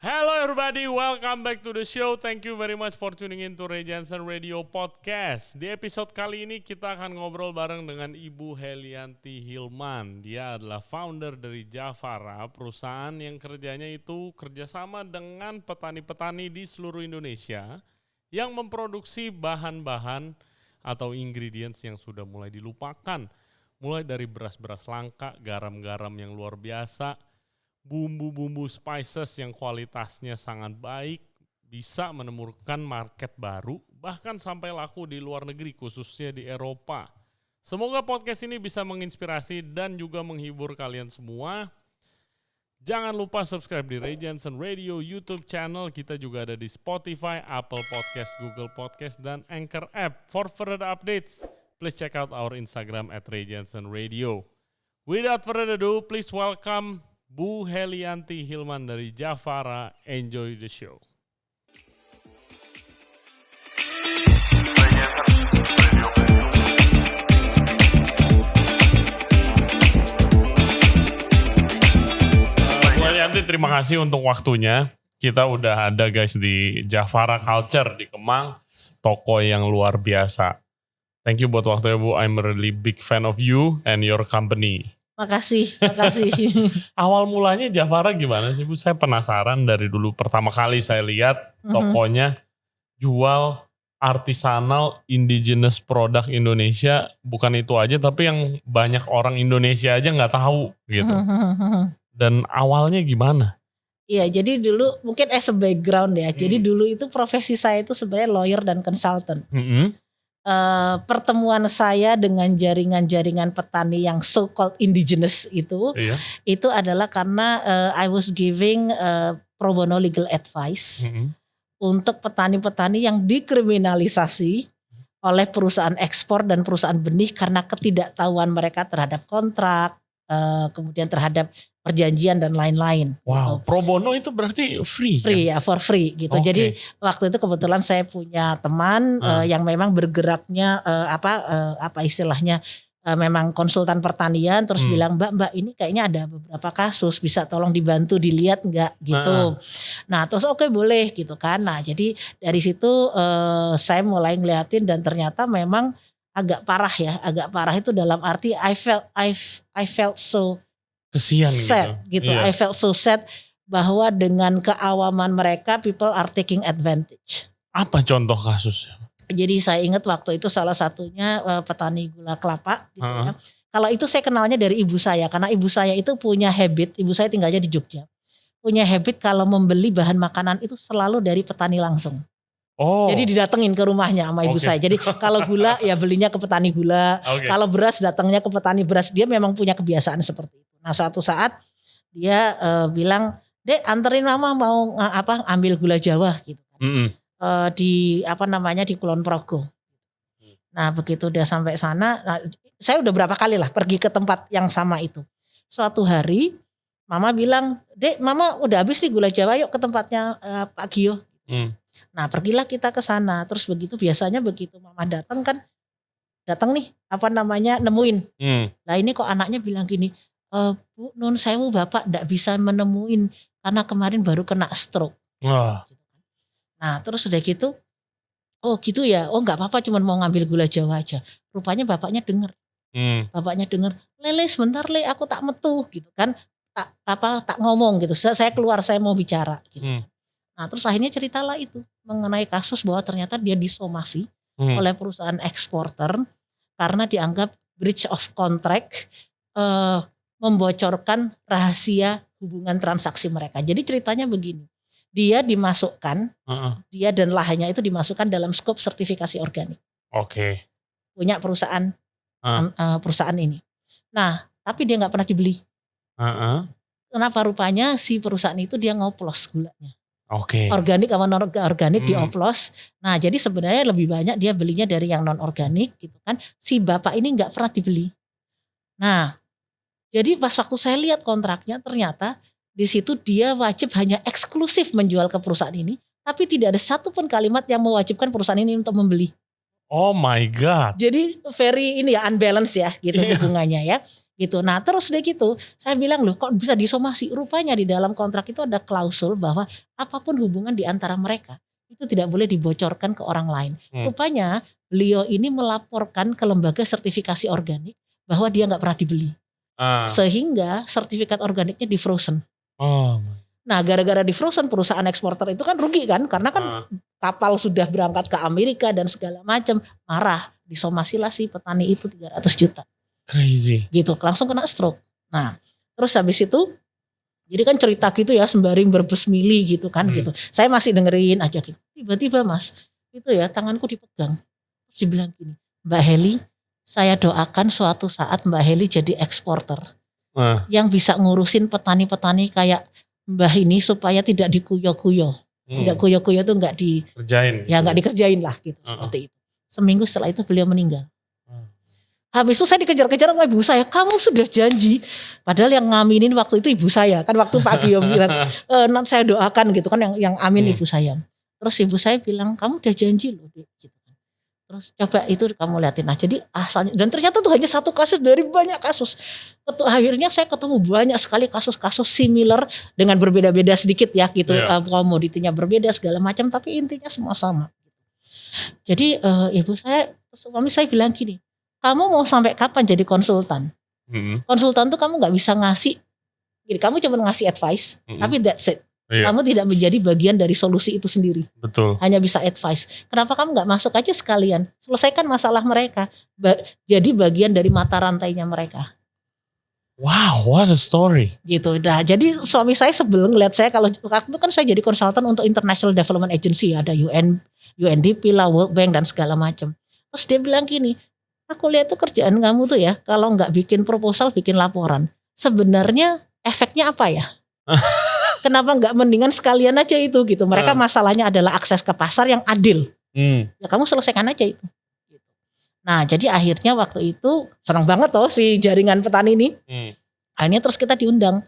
Hello everybody, welcome back to the show. Thank you very much for tuning in to Ray Jensen Radio Podcast. Di episode kali ini kita akan ngobrol bareng dengan Ibu Helianti Hilman. Dia adalah founder dari Javara, perusahaan yang kerjanya itu kerjasama dengan petani-petani di seluruh Indonesia yang memproduksi bahan-bahan atau ingredients yang sudah mulai dilupakan. Mulai dari beras-beras langka, garam-garam yang luar biasa, bumbu-bumbu spices yang kualitasnya sangat baik, bisa menemukan market baru, bahkan sampai laku di luar negeri, khususnya di Eropa. Semoga podcast ini bisa menginspirasi dan juga menghibur kalian semua. Jangan lupa subscribe di Ray Jensen Radio YouTube channel. Kita juga ada di Spotify, Apple Podcast, Google Podcast, dan Anchor App. For further updates, please check out our Instagram at Ray Jensen Radio. Without further ado, please welcome Bu Helianti Hilman dari Javara. Enjoy the show. Bu Helianti, terima kasih untuk waktunya. Kita udah ada guys di Javara Culture di Kemang, toko yang luar biasa. Thank you buat waktunya Bu. I'm a really big fan of you and your company. Makasih. Awal mulanya Javara gimana sih Bu? Saya penasaran dari dulu pertama kali saya lihat tokonya jual artisanal indigenous produk Indonesia. Bukan itu aja tapi yang banyak orang Indonesia aja nggak tahu gitu. Dan awalnya gimana? Iya, jadi dulu mungkin as a background ya. Jadi dulu itu profesi saya itu sebenarnya lawyer dan consultant. Pertemuan saya dengan jaringan-jaringan petani yang so-called indigenous itu adalah karena I was giving pro bono legal advice untuk petani-petani yang dikriminalisasi oleh perusahaan ekspor dan perusahaan benih karena ketidaktahuan mereka terhadap kontrak, kemudian terhadap perjanjian dan lain-lain. Wow, gitu. Pro bono itu berarti free? Free ya, for free gitu. Okay. Jadi waktu itu kebetulan saya punya teman yang memang bergeraknya istilahnya memang konsultan pertanian, terus bilang Mbak ini kayaknya ada beberapa kasus, bisa tolong dibantu dilihat nggak gitu. Nah terus oke, boleh gitu kan. Nah jadi dari situ saya mulai ngeliatin dan ternyata memang agak parah itu dalam arti I felt so kesian sad gitu. Yeah. I felt so sad bahwa dengan keawaman mereka people are taking advantage. Apa contoh kasusnya? Jadi saya ingat waktu itu salah satunya petani gula kelapa gitu ya. Kalau itu saya kenalnya dari ibu saya karena ibu saya itu punya habit, ibu saya tinggalnya di Jogja. Punya habit kalau membeli bahan makanan itu selalu dari petani langsung. Oh. Jadi didatengin ke rumahnya sama ibu saya. Jadi kalau gula ya belinya ke petani gula. Kalau beras datangnya ke petani beras. Dia memang punya kebiasaan seperti itu. Nah suatu saat dia bilang, Dek anterin mama mau ambil gula Jawa gitu kan. Di Kulon Progo. Nah begitu dia sampai sana, saya udah berapa kali lah pergi ke tempat yang sama itu. Suatu hari mama bilang, Dek mama udah habis nih gula Jawa, yuk ke tempatnya Pak Gio. Nah pergilah kita ke sana. Terus biasanya begitu mama datang nih nemuin. Nah ini kok anaknya bilang gini, Bu nun sewu bapak ndak bisa menemuin karena kemarin baru kena stroke. Nah terus udah gitu, oh gitu ya, oh nggak apa-apa cuma mau ngambil gula Jawa aja. Rupanya bapaknya denger, Lele sebentar Le, aku tak metu gitu kan, tak ngomong gitu. Saya keluar, saya mau bicara gitu. Nah terus akhirnya ceritalah itu mengenai kasus bahwa ternyata dia disomasi oleh perusahaan eksporter karena dianggap breach of contract, membocorkan rahasia hubungan transaksi mereka. Jadi ceritanya begini, dia dimasukkan, dia dan lahannya itu dimasukkan dalam skop sertifikasi organik. Punya perusahaan ini. Nah tapi dia nggak pernah dibeli. Kenapa? Rupanya si perusahaan itu dia ngoplos gulanya. Organik sama non organik dioplos. Nah jadi sebenarnya lebih banyak dia belinya dari yang non organik gitu kan. Si bapak ini nggak pernah dibeli. Nah jadi pas waktu saya lihat kontraknya ternyata di situ dia wajib hanya eksklusif menjual ke perusahaan ini, tapi tidak ada satupun kalimat yang mewajibkan perusahaan ini untuk membeli. Oh my God. Jadi very unbalance ya gitu hubungannya ya. gitu. Nah terus udah gitu, saya bilang loh kok bisa disomasi? Rupanya di dalam kontrak itu ada klausul bahwa apapun hubungan di antara mereka itu tidak boleh dibocorkan ke orang lain. Rupanya beliau ini melaporkan ke lembaga sertifikasi organik bahwa dia nggak pernah dibeli, sehingga sertifikat organiknya di frozen. Nah gara-gara di frozen perusahaan eksporter itu kan rugi kan, karena kan kapal sudah berangkat ke Amerika dan segala macam, marah, disomasilah si petani itu 300 juta. Crazy. Gitu, langsung kena stroke. Nah terus habis itu, jadi kan cerita gitu ya sembari berbesmili gitu kan gitu. Saya masih dengerin aja gitu. Tiba-tiba Mas, itu ya tanganku dipegang. Terus dibilang gini, Mbak Heli, saya doakan suatu saat Mbak Heli jadi eksporter. Yang bisa ngurusin petani-petani kayak Mbah ini supaya tidak dikuyo-kuyo. Tidak kuyo-kuyo tuh enggak dikerjain. Ya enggak dikerjain lah gitu, seperti itu. Seminggu setelah itu beliau meninggal. Habis itu saya dikejar-kejar sama ibu saya, kamu sudah janji. Padahal yang ngaminin waktu itu ibu saya. Kan waktu Pak Gio bilang, nanti saya doakan gitu kan, yang amin ibu saya. Terus ibu saya bilang, kamu udah janji loh. Gitu. Terus coba itu kamu liatin aja. Jadi asalnya, dan ternyata tuh hanya satu kasus dari banyak kasus. Akhirnya saya ketemu banyak sekali kasus-kasus similar dengan berbeda-beda sedikit ya gitu. Komoditinya berbeda segala macam, tapi intinya semua sama. Jadi ibu saya, suami saya bilang gini, kamu mau sampai kapan jadi konsultan? Konsultan tuh kamu gak bisa ngasih, jadi kamu cuma ngasih advice, tapi that's it. Kamu tidak menjadi bagian dari solusi itu sendiri. Betul. Hanya bisa advice. Kenapa kamu gak masuk aja sekalian? Selesaikan masalah mereka. Jadi bagian dari mata rantainya mereka. Wow, what a story. Gitu. Nah, jadi suami saya sebelum ngeliat saya, kalau waktu itu kan saya jadi konsultan untuk International Development Agency, ada UNDP lah, World Bank dan segala macam. Terus dia bilang gini, aku lihat tuh kerjaan kamu tuh ya, kalau nggak bikin proposal, bikin laporan. Sebenarnya efeknya apa ya? Kenapa nggak mendingan sekalian aja itu gitu? Mereka masalahnya adalah akses ke pasar yang adil. Ya kamu selesaikan aja itu. Nah jadi akhirnya waktu itu senang banget toh si jaringan petani ini. Akhirnya terus kita diundang.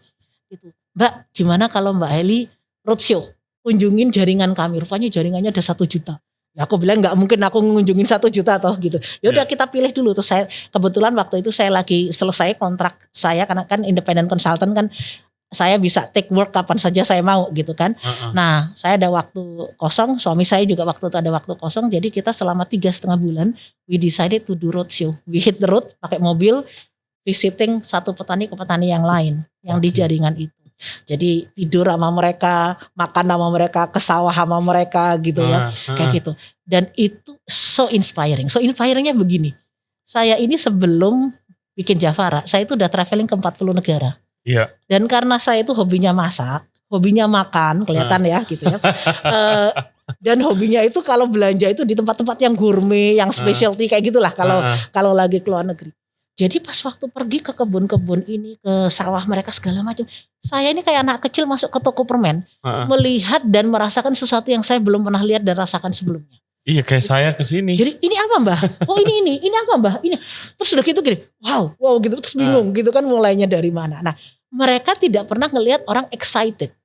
Gitu. Mbak gimana kalau Mbak Heli roadshow, kunjungin jaringan kami. Rupanya jaringannya ada 1 juta. Ya aku bilang nggak mungkin aku ngunjungin 1 juta toh gitu. Ya udah kita pilih dulu. Terus saya kebetulan waktu itu saya lagi selesai kontrak saya, karena kan independent consultant kan, saya bisa take work kapan saja saya mau gitu kan. Nah saya ada waktu kosong, suami saya juga waktu itu ada waktu kosong. Jadi kita selama 3,5 bulan we decided to do roadshow. We hit the road pakai mobil, visiting satu petani ke petani yang lain yang di jaringan itu. Jadi tidur sama mereka, makan sama mereka, ke sawah sama mereka gitu ya. Kayak gitu. Dan itu so inspiring. So inspiringnya begini, saya ini sebelum bikin Javara, saya itu udah traveling ke 40 negara. Iya. Dan karena saya itu hobinya masak, hobinya makan, kelihatan ya gitu ya. Dan hobinya itu kalau belanja itu di tempat-tempat yang gourmet, yang specialty kayak gitulah kalau lagi ke luar negeri. Jadi pas waktu pergi ke kebun-kebun ini, ke sawah mereka segala macam, saya ini kayak anak kecil masuk ke toko permen, melihat dan merasakan sesuatu yang saya belum pernah lihat dan rasakan sebelumnya. Iya kayak saya kesini. Jadi ini apa mbah? Oh ini apa mbah? Ini. Terus udah gitu gini, wow gitu, terus bingung gitu kan mulainya dari mana. Nah mereka tidak pernah ngelihat orang excited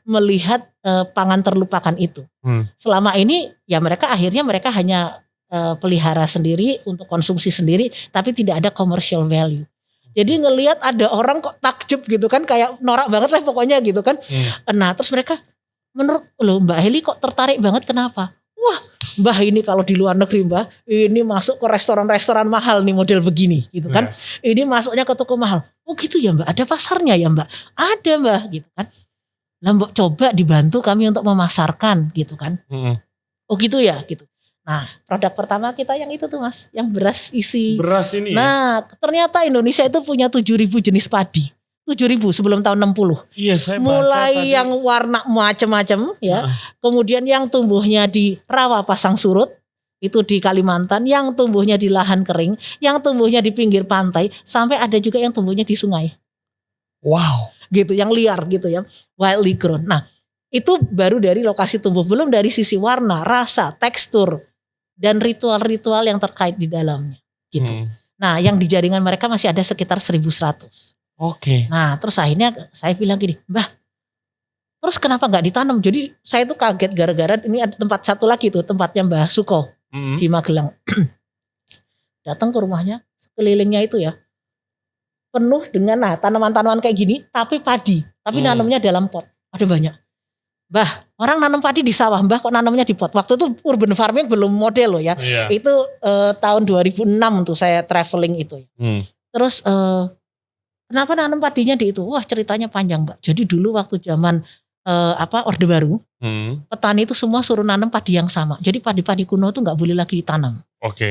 melihat pangan terlupakan itu. Selama ini ya mereka hanya pelihara sendiri untuk konsumsi sendiri, tapi tidak ada commercial value. Jadi ngelihat ada orang kok takjub gitu kan, kayak norak banget lah pokoknya gitu kan. Nah terus mereka menurut Mbak Heli kok tertarik banget, kenapa? Wah mbah ini kalau di luar negeri mbah, ini masuk ke restoran-restoran mahal nih model begini gitu kan. Ini masuknya ke toko mahal. Oh gitu ya mbak, ada pasarnya ya mbak? Ada mbak gitu kan. Lah mbak coba dibantu kami untuk memasarkan gitu kan. Oh gitu ya gitu. Nah produk pertama kita yang itu tuh mas, yang beras isi. Beras ini. Nah ternyata Indonesia itu punya 7.000 jenis padi. 7.000 sebelum tahun 60. Iya saya baca mulai tadi. Yang warna macam-macam ya. Kemudian yang tumbuhnya di rawa pasang surut itu di Kalimantan, yang tumbuhnya di lahan kering, yang tumbuhnya di pinggir pantai, sampai ada juga yang tumbuhnya di sungai. Wow. Gitu, yang liar gitu ya, wildly grown. Nah, itu baru dari lokasi tumbuh, belum dari sisi warna, rasa, tekstur dan ritual-ritual yang terkait di dalamnya gitu. Nah, yang di jaringan mereka masih ada sekitar 1.100. Oke. Nah terus akhirnya saya bilang gini, mbah terus kenapa gak ditanam? Jadi saya tuh kaget gara-gara ini ada tempat satu lagi tuh, tempatnya Mbah Suko di Magelang. Datang ke rumahnya, sekelilingnya itu ya penuh dengan tanaman-tanaman kayak gini, tapi padi, tapi nanamnya dalam pot. Ada banyak. Mbah, orang nanam padi di sawah, Mbah kok nanamnya di pot. Waktu itu urban farming belum model loh ya. Iya. Itu tahun 2006 tuh saya traveling itu. Terus kenapa nanam padinya di itu? Wah, ceritanya panjang, Mbak. Jadi dulu waktu zaman Orde Baru, petani itu semua suruh nanam padi yang sama. Jadi padi-padi kuno itu nggak boleh lagi ditanam.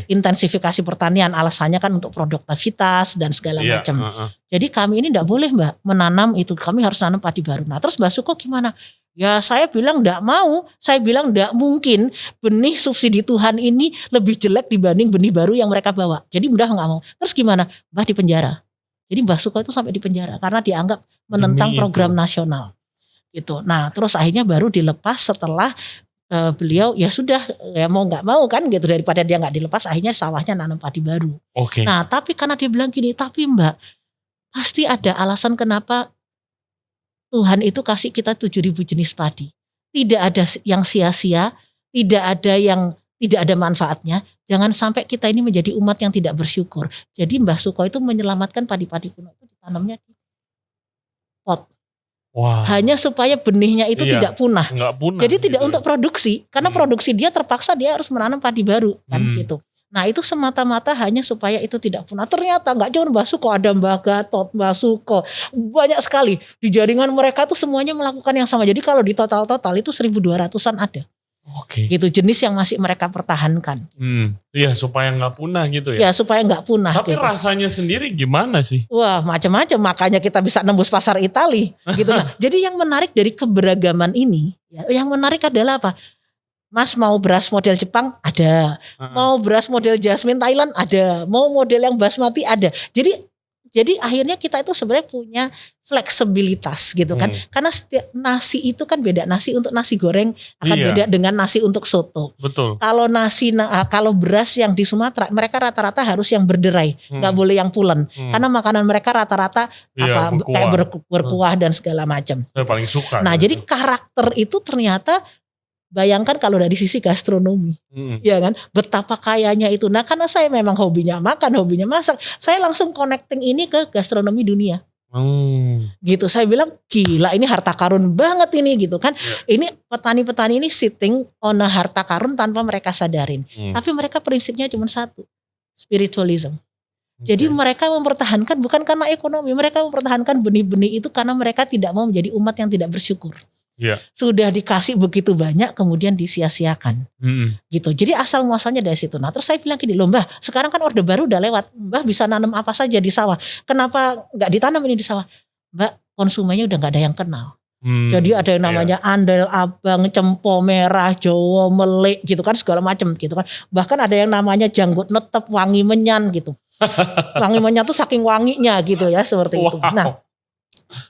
Intensifikasi pertanian, alasannya kan untuk produktivitas dan segala macam. Jadi kami ini nggak boleh, Mbak, menanam itu. Kami harus nanam padi baru. Nah, terus Mbak Suko gimana? Ya saya bilang enggak mau, saya bilang enggak mungkin benih subsidi Tuhan ini lebih jelek dibanding benih baru yang mereka bawa. Jadi Mbah enggak mau. Terus gimana? Mbah di penjara. Jadi Mbah Suko itu sampai di penjara karena dianggap menentang program nasional. Gitu. Nah terus akhirnya baru dilepas setelah beliau ya sudah ya mau enggak mau kan gitu, daripada dia enggak dilepas akhirnya sawahnya nanam padi baru. Nah tapi karena dia bilang gini, tapi Mbak pasti ada alasan kenapa Tuhan itu kasih kita 7.000 jenis padi. Tidak ada yang sia-sia, tidak ada yang tidak ada manfaatnya. Jangan sampai kita ini menjadi umat yang tidak bersyukur. Jadi Mbah Suko itu menyelamatkan padi-padi kuno itu ditanamnya di pot. Hanya supaya benihnya itu tidak punah. Jadi tidak gitu untuk produksi, karena produksi dia terpaksa dia harus menanam padi baru kan gitu. Nah itu semata-mata hanya supaya itu tidak punah. Ternyata nggak cuma Mbah Suko, ada Mbah Gatot, Mbah Suko, banyak sekali di jaringan mereka tuh semuanya melakukan yang sama. Jadi kalau di total itu 1.200-an ada. Gitu jenis yang masih mereka pertahankan. Iya supaya nggak punah gitu ya. Ya supaya nggak punah. Tapi gitu rasanya sendiri gimana sih? Wah macam-macam, makanya kita bisa nembus pasar Itali gitu. Nah jadi yang menarik dari keberagaman ini, ya, yang menarik adalah apa? Mas mau beras model Jepang ada, mau beras model Jasmine Thailand ada, mau model yang basmati ada. Jadi akhirnya kita itu sebenarnya punya fleksibilitas gitu kan. Karena setiap nasi itu kan beda, nasi untuk nasi goreng akan beda dengan nasi untuk soto. Betul. Kalau beras yang di Sumatera mereka rata-rata harus yang berderai, nggak boleh yang pulen. Karena makanan mereka rata-rata berkuah. Kayak berkuah dan segala macam. Saya paling suka. Nah jadi karakter itu ternyata bayangkan kalau dari sisi gastronomi, ya kan, betapa kayanya itu. Nah karena saya memang hobinya makan, hobinya masak, saya langsung connecting ini ke gastronomi dunia. Gitu, saya bilang gila ini harta karun banget ini gitu kan. Ini petani-petani ini sitting on a harta karun tanpa mereka sadarin. Tapi mereka prinsipnya cuma satu, spiritualism. Jadi mereka mempertahankan bukan karena ekonomi, mereka mempertahankan benih-benih itu karena mereka tidak mau menjadi umat yang tidak bersyukur. Sudah dikasih begitu banyak kemudian disia-siakan gitu. Jadi asal muasalnya dari situ. Nah terus saya bilang gini, loh Mbah sekarang kan Orde Baru udah lewat, Mbah bisa nanam apa saja di sawah, kenapa gak ditanam ini di sawah? Mbak konsumennya udah gak ada yang kenal. Jadi ada yang namanya andel abang, cempo merah, Jawa melik gitu kan, segala macam gitu kan. Bahkan ada yang namanya janggut netep, wangi menyan gitu. Wangi menyan tuh saking wanginya gitu ya, seperti itu. Nah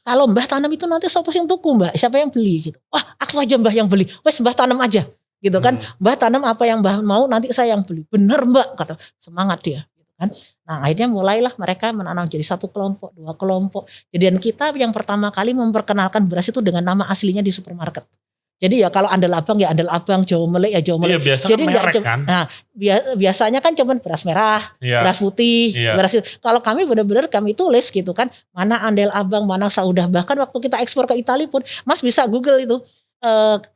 kalau Mbah tanam itu nanti siapa yang tuku Mbak, siapa yang beli gitu. Wah aku aja Mbah yang beli, wes Mbah tanam aja gitu kan. Mbah tanam apa yang Mbah mau, nanti saya yang beli. Bener Mbak, kata semangat dia gitu kan. Nah akhirnya mulailah mereka menanam jadi satu kelompok, dua kelompok. Jadian kita yang pertama kali memperkenalkan beras itu dengan nama aslinya di supermarket. Jadi ya kalau andel abang ya andel abang, Jawa melik ya Jawa melik. Biasa jadi kan merek kan. Nah biasanya kan cuman beras merah, beras putih, beras. Kalau kami benar-benar kami tulis gitu kan, mana andel abang, mana saudah. Bahkan waktu kita ekspor ke Italia pun, Mas bisa Google itu.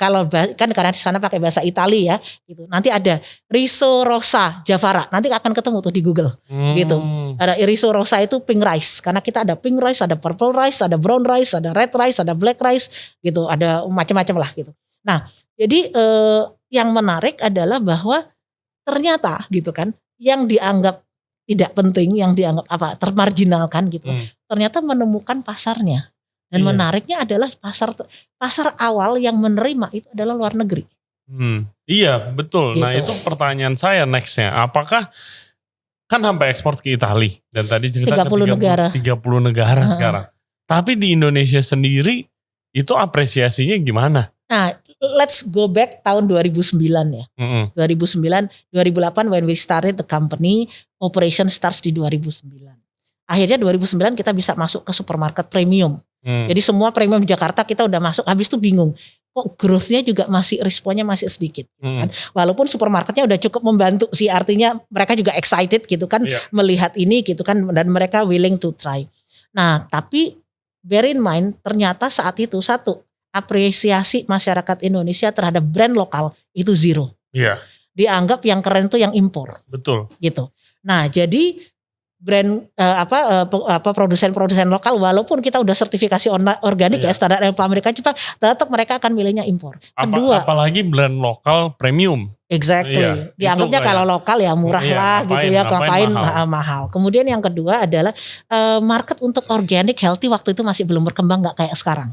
Kalau kan karena di sana pakai bahasa Italia ya, gitu. Nanti ada riso rosa Javara, nanti akan ketemu tuh di Google, gitu. Ada riso rosa itu pink rice, karena kita ada pink rice, ada purple rice, ada brown rice, ada red rice, ada black rice, gitu. Ada macam-macam lah, gitu. Nah, jadi yang menarik adalah bahwa ternyata, gitu kan, yang dianggap tidak penting, yang dianggap termarginalkan, gitu, ternyata menemukan pasarnya. Dan menariknya adalah pasar awal yang menerima itu adalah luar negeri. Iya betul. Gitu. Nah itu pertanyaan saya nextnya. Apakah kan sampai ekspor ke Italia dan tadi cerita 30 negara sekarang. Tapi di Indonesia sendiri itu apresiasinya gimana? Nah, let's go back tahun 2009 ya. 2009, 2008 when we started the company, operation starts di 2009. Akhirnya 2009 kita bisa masuk ke supermarket premium. Jadi semua premium di Jakarta kita udah masuk, habis itu bingung. Kok growth-nya juga responnya masih sedikit. Kan? Walaupun supermarketnya udah cukup membantu sih, artinya mereka juga excited gitu kan melihat ini gitu kan, dan mereka willing to try. Nah, tapi bear in mind ternyata saat itu satu, apresiasi masyarakat Indonesia terhadap brand lokal itu zero. Iya, Dianggap yang keren itu yang impor betul. gitu. Nah, jadi brand produsen-produsen lokal walaupun kita udah sertifikasi organik Iya. ya standar Eropa Amerika Jepang, tetap mereka akan milihnya impor. Kedua, Apalagi brand lokal premium. exactly. Iya, Dianggapnya itu kalau lokal ya murah iya, lah gitu ya, ngapain mahal. Kemudian yang kedua adalah market untuk organic healthy waktu itu masih belum berkembang, nggak kayak sekarang.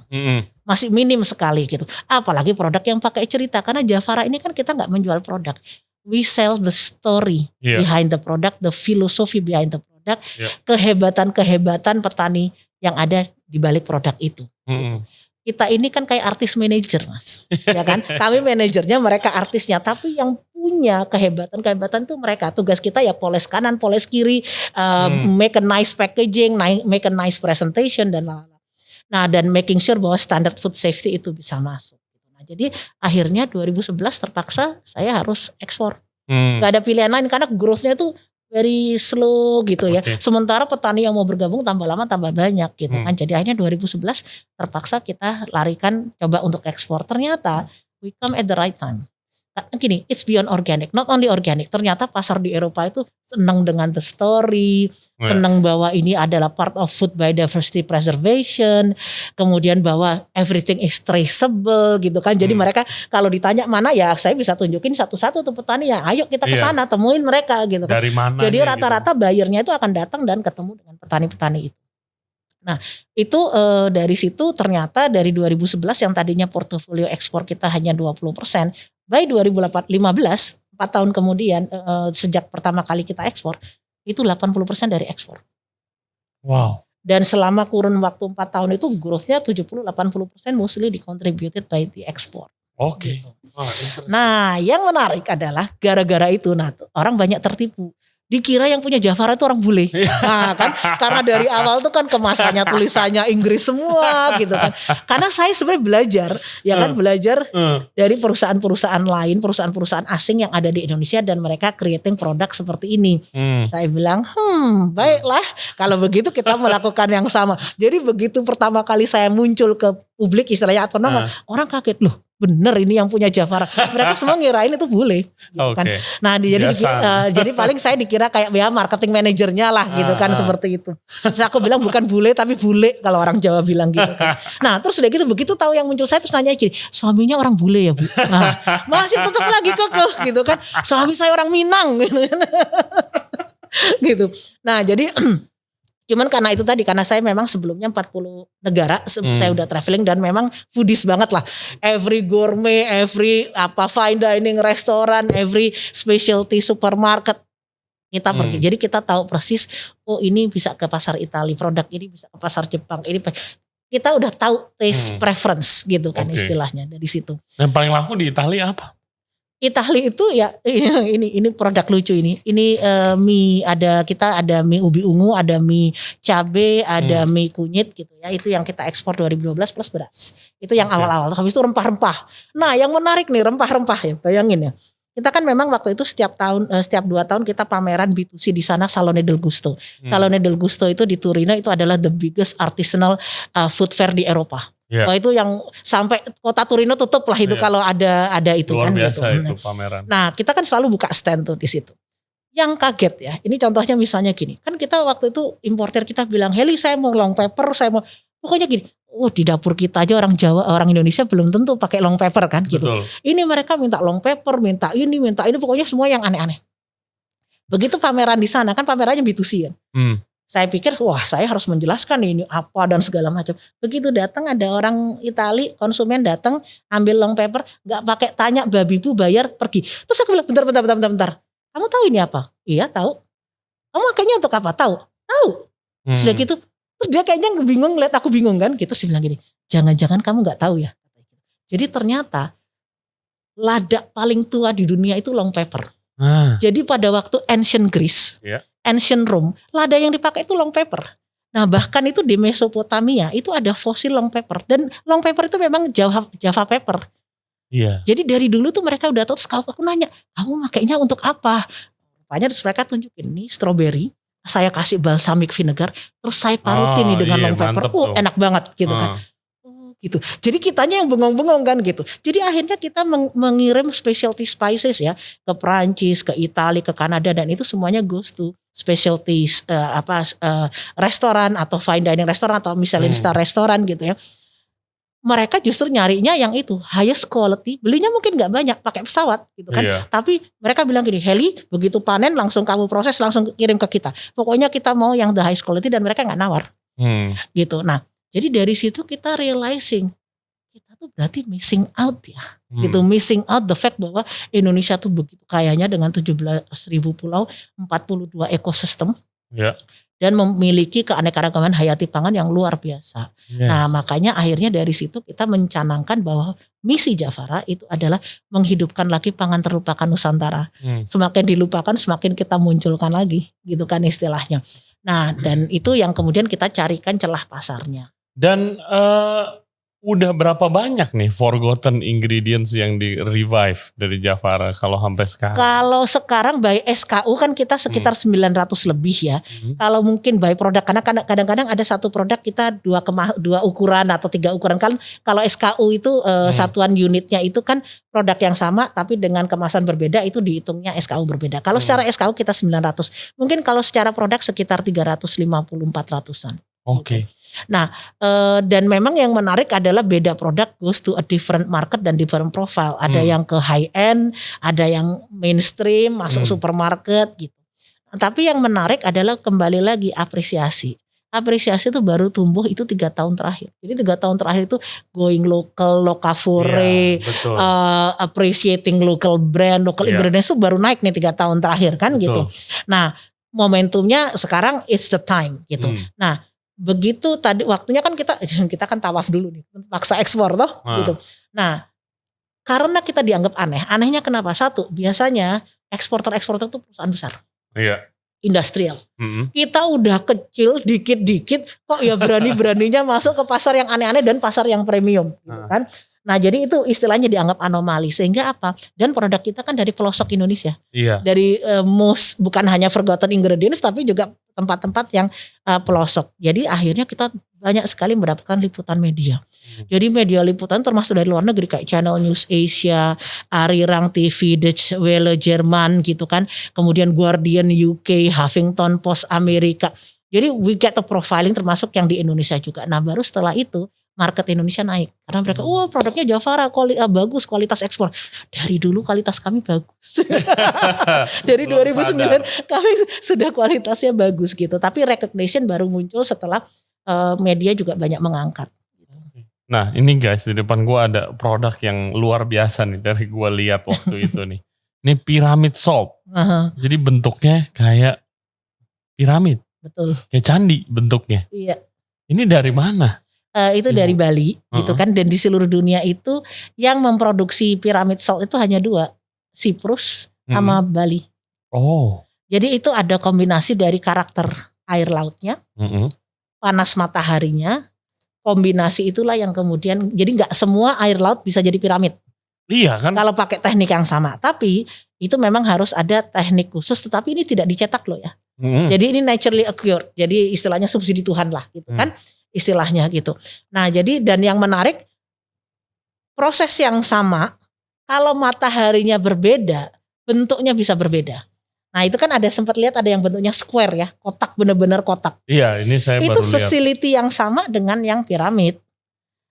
Masih minim sekali gitu. Apalagi produk yang pakai cerita, karena Javara ini kan kita nggak menjual produk. We sell the story behind the product, the philosophy behind the product, kehebatan-kehebatan petani yang ada di balik produk itu. Gitu. Kita ini kan kayak artis manajer, Mas. Ya kan? Kami manajernya, mereka artisnya, tapi yang punya kehebatan itu mereka. Tugas kita ya poles kanan, poles kiri, make a nice packaging, make a nice presentation dan lain-lain. Nah, dan making sure bahwa standar food safety itu bisa masuk. Nah, jadi akhirnya 2011 terpaksa saya harus ekspor. Gak ada pilihan lain karena growth-nya itu very slow gitu ya. Sementara petani yang mau bergabung tambah lama tambah banyak gitu kan. Jadi akhirnya 2011 terpaksa kita larikan coba untuk ekspor. Ternyata we come at the right time. Gini, it's beyond organic, not only organic. Ternyata pasar di Eropa itu senang dengan the story, senang bahwa ini adalah part of food biodiversity preservation, kemudian bahwa everything is traceable gitu kan. Jadi mereka kalau ditanya mana ya saya bisa tunjukin satu-satu tuh petani ya, ayo kita ke sana temuin mereka gitu kan. Dari mana? Jadi rata-rata buyernya itu akan datang dan ketemu dengan petani-petani itu. Nah itu dari situ ternyata dari 2011 yang tadinya portofolio ekspor kita hanya 20%, by 2015, 4 tahun kemudian sejak pertama kali kita ekspor, itu 80% dari ekspor. Wow. Dan selama kurun waktu 4 tahun itu growth-nya 70-80% mostly contributed by the export. Oke. Gitu. Nah yang menarik adalah gara-gara itu orang banyak tertipu. Dikira yang punya Javara itu orang bule. Nah kan karena dari awal tuh kan kemasannya tulisannya Inggris semua gitu kan. Karena saya sebenarnya belajar dari perusahaan-perusahaan lain, perusahaan-perusahaan asing yang ada di Indonesia dan mereka creating produk seperti ini. Saya bilang, baiklah kalau begitu kita melakukan yang sama. Jadi begitu pertama kali saya muncul ke publik istilahnya orang kaget loh. Bener ini yang punya Javara. Mereka semua ngirain itu bule gitu kan. Nah jadi paling saya dikira kayak ya marketing manajernya lah gitu kan seperti itu. Terus aku bilang bukan bule tapi bule kalau orang Jawa bilang gitu kan. Nah terus udah gitu begitu tahu yang muncul saya terus nanya gini, suaminya orang bule ya Bu? Nah, masih tetap lagi kekeh gitu kan. Suami saya orang Minang gitu kan. Gitu. Nah jadi cuman karena itu tadi, karena saya memang sebelumnya 40 negara saya udah traveling dan memang foodies banget lah. Every gourmet, every fine dining restoran, every specialty supermarket kita pergi. Jadi kita tahu persis, oh ini bisa ke pasar Italia, produk ini bisa ke pasar Jepang, ini kita udah tahu taste preference gitu kan istilahnya dari situ. Dan paling laku di Italia apa? Italia itu ya ini produk lucu ini. Ini mie ada mie ubi ungu, ada mie cabe, ada mie kunyit gitu ya. Itu yang kita ekspor 2012 plus beras. Itu yang awal-awal. Habis itu rempah-rempah. Nah, yang menarik nih rempah-rempah ya. Bayangin ya. Kita kan memang waktu itu setiap 2 tahun kita pameran B2C di sana Salone del Gusto. Salone del Gusto itu di Turino itu adalah the biggest artisanal food fair di Eropa. Oh itu yang sampai kota Turino tutup lah itu kalau ada itu luar kan biasa gitu. Itu pameran. Nah kita kan selalu buka stand tuh di situ. Yang kaget ya, ini contohnya misalnya gini, kan kita waktu itu importer kita bilang, Heli saya mau long pepper, pokoknya gini. Oh di dapur kita aja orang Jawa, orang Indonesia belum tentu pakai long pepper kan gitu. Betul. Ini mereka minta long pepper, minta ini, pokoknya semua yang aneh-aneh. Begitu pameran di sana kan pamerannya B2C kan. Saya pikir wah saya harus menjelaskan ini apa dan segala macam. Begitu datang ada orang Itali konsumen datang ambil long pepper nggak pakai tanya babi bu bayar pergi. Terus aku bilang bentar. Kamu tahu ini apa? Iya tahu. Kamu makanya untuk apa? Tahu. Sudah gitu. Terus dia kayaknya bingung ngeliat aku bingung kan. Gitu sih bilang gini. Jangan-jangan kamu nggak tahu ya. Jadi ternyata lada paling tua di dunia itu long pepper. Jadi pada waktu ancient Greece. Ancient Rome, lada yang dipakai itu long pepper. Nah bahkan itu di Mesopotamia itu ada fosil long pepper. Dan long pepper itu memang Java pepper. Iya. Jadi dari dulu tuh mereka udah tahu. Terus aku nanya, kamu makainya untuk apa? Rupanya terus mereka tunjukin, nih strawberry. saya kasih balsamic vinegar, terus saya parutin nih dengan long pepper. mantep tuh. Enak banget gitu kan. Gitu. Jadi kitanya yang bengong-bengong kan gitu. Jadi akhirnya kita mengirim specialty spices ya ke Perancis, ke Italia, ke Kanada, dan itu semuanya goes to specialty restoran atau fine dining restoran atau Michelin star restoran gitu ya. Mereka justru nyarinya yang itu highest quality, belinya mungkin nggak banyak, pakai pesawat gitu kan. Tapi mereka bilang gini, Heli begitu panen langsung kamu proses langsung kirim ke kita. Pokoknya kita mau yang the highest quality, dan mereka nggak nawar gitu. Nah, jadi dari situ kita realizing kita tuh berarti missing out ya, gitu, missing out the fact bahwa Indonesia tuh begitu kayanya dengan 17.000 pulau, 42 ekosistem. Dan memiliki keanekaragaman hayati pangan yang luar biasa. Nah, makanya akhirnya dari situ kita mencanangkan bahwa misi Jafara itu adalah menghidupkan lagi pangan terlupakan Nusantara. Semakin dilupakan semakin kita munculkan lagi, gitu kan istilahnya. Nah, dan itu yang kemudian kita carikan celah pasarnya. Dan udah berapa banyak nih forgotten ingredients yang di revive dari Jafara kalau sampai sekarang? Kalau sekarang by SKU kan kita sekitar 900 lebih ya. Kalau mungkin by produk, karena kadang-kadang ada satu produk kita dua ukuran atau 3 ukuran kan. Kalau SKU itu satuan unitnya itu kan produk yang sama tapi dengan kemasan berbeda, itu dihitungnya SKU berbeda. Kalau secara SKU kita 900. Mungkin kalau secara produk sekitar 350-400an. Oke. Nah, dan memang yang menarik adalah beda produk goes to a different market dan different profile. Ada yang ke high end, ada yang mainstream, masuk supermarket gitu. Tapi yang menarik adalah kembali lagi apresiasi. Apresiasi itu baru tumbuh itu 3 tahun terakhir. Jadi 3 tahun terakhir itu going local, locavore, appreciating local brand, local ingredients itu baru naik nih 3 tahun terakhir kan gitu. Nah, momentumnya sekarang it's the time gitu. Nah, begitu tadi waktunya kan kita kan tawaf dulu nih, paksa ekspor toh gitu. Nah, karena kita dianggap aneh. Anehnya kenapa? Satu, biasanya eksporter itu perusahaan besar. Industrial. Kita udah kecil dikit-dikit kok ya berani-beraninya masuk ke pasar yang aneh-aneh dan pasar yang premium gitu kan. Nah, jadi itu istilahnya dianggap anomali. Sehingga apa? Dan produk kita kan dari pelosok Indonesia. Dari bukan hanya forgotten ingredients tapi juga tempat-tempat yang pelosok. Jadi akhirnya kita banyak sekali mendapatkan liputan media. Jadi media liputan termasuk dari luar negeri kayak Channel News Asia, Arirang TV, Deutsche Welle Jerman gitu kan. Kemudian Guardian UK, Huffington Post Amerika. Jadi we get a profiling termasuk yang di Indonesia juga. Nah, baru setelah itu market Indonesia naik karena mereka produknya Jafara bagus, kualitas ekspor. Dari dulu kualitas kami bagus. Dari 2009 kami sudah kualitasnya bagus gitu. Tapi recognition baru muncul setelah media juga banyak mengangkat. Nah, ini guys, di depan gua ada produk yang luar biasa nih dari gua lihat waktu itu nih. Ini pyramid salt. Jadi bentuknya kayak piramid. Betul. Kayak candi bentuknya. Iya. Ini dari mana? Itu dari Bali gitu kan, dan di seluruh dunia itu yang memproduksi pyramid salt itu hanya 2, Siprus sama Bali. Jadi itu ada kombinasi dari karakter air lautnya, panas mataharinya, kombinasi itulah yang kemudian jadi nggak semua air laut bisa jadi piramid. Iya kan? Kalau pakai teknik yang sama, tapi itu memang harus ada teknik khusus, tetapi ini tidak dicetak loh ya. Jadi ini naturally occurred, jadi istilahnya subsidi Tuhan lah gitu kan. Istilahnya gitu. Nah, jadi dan yang menarik proses yang sama, kalau mataharinya berbeda, bentuknya bisa berbeda. Nah, itu kan ada sempat lihat ada yang bentuknya square ya, kotak, benar-benar kotak. Iya, ini saya baru lihat. Itu facility yang sama dengan yang piramid.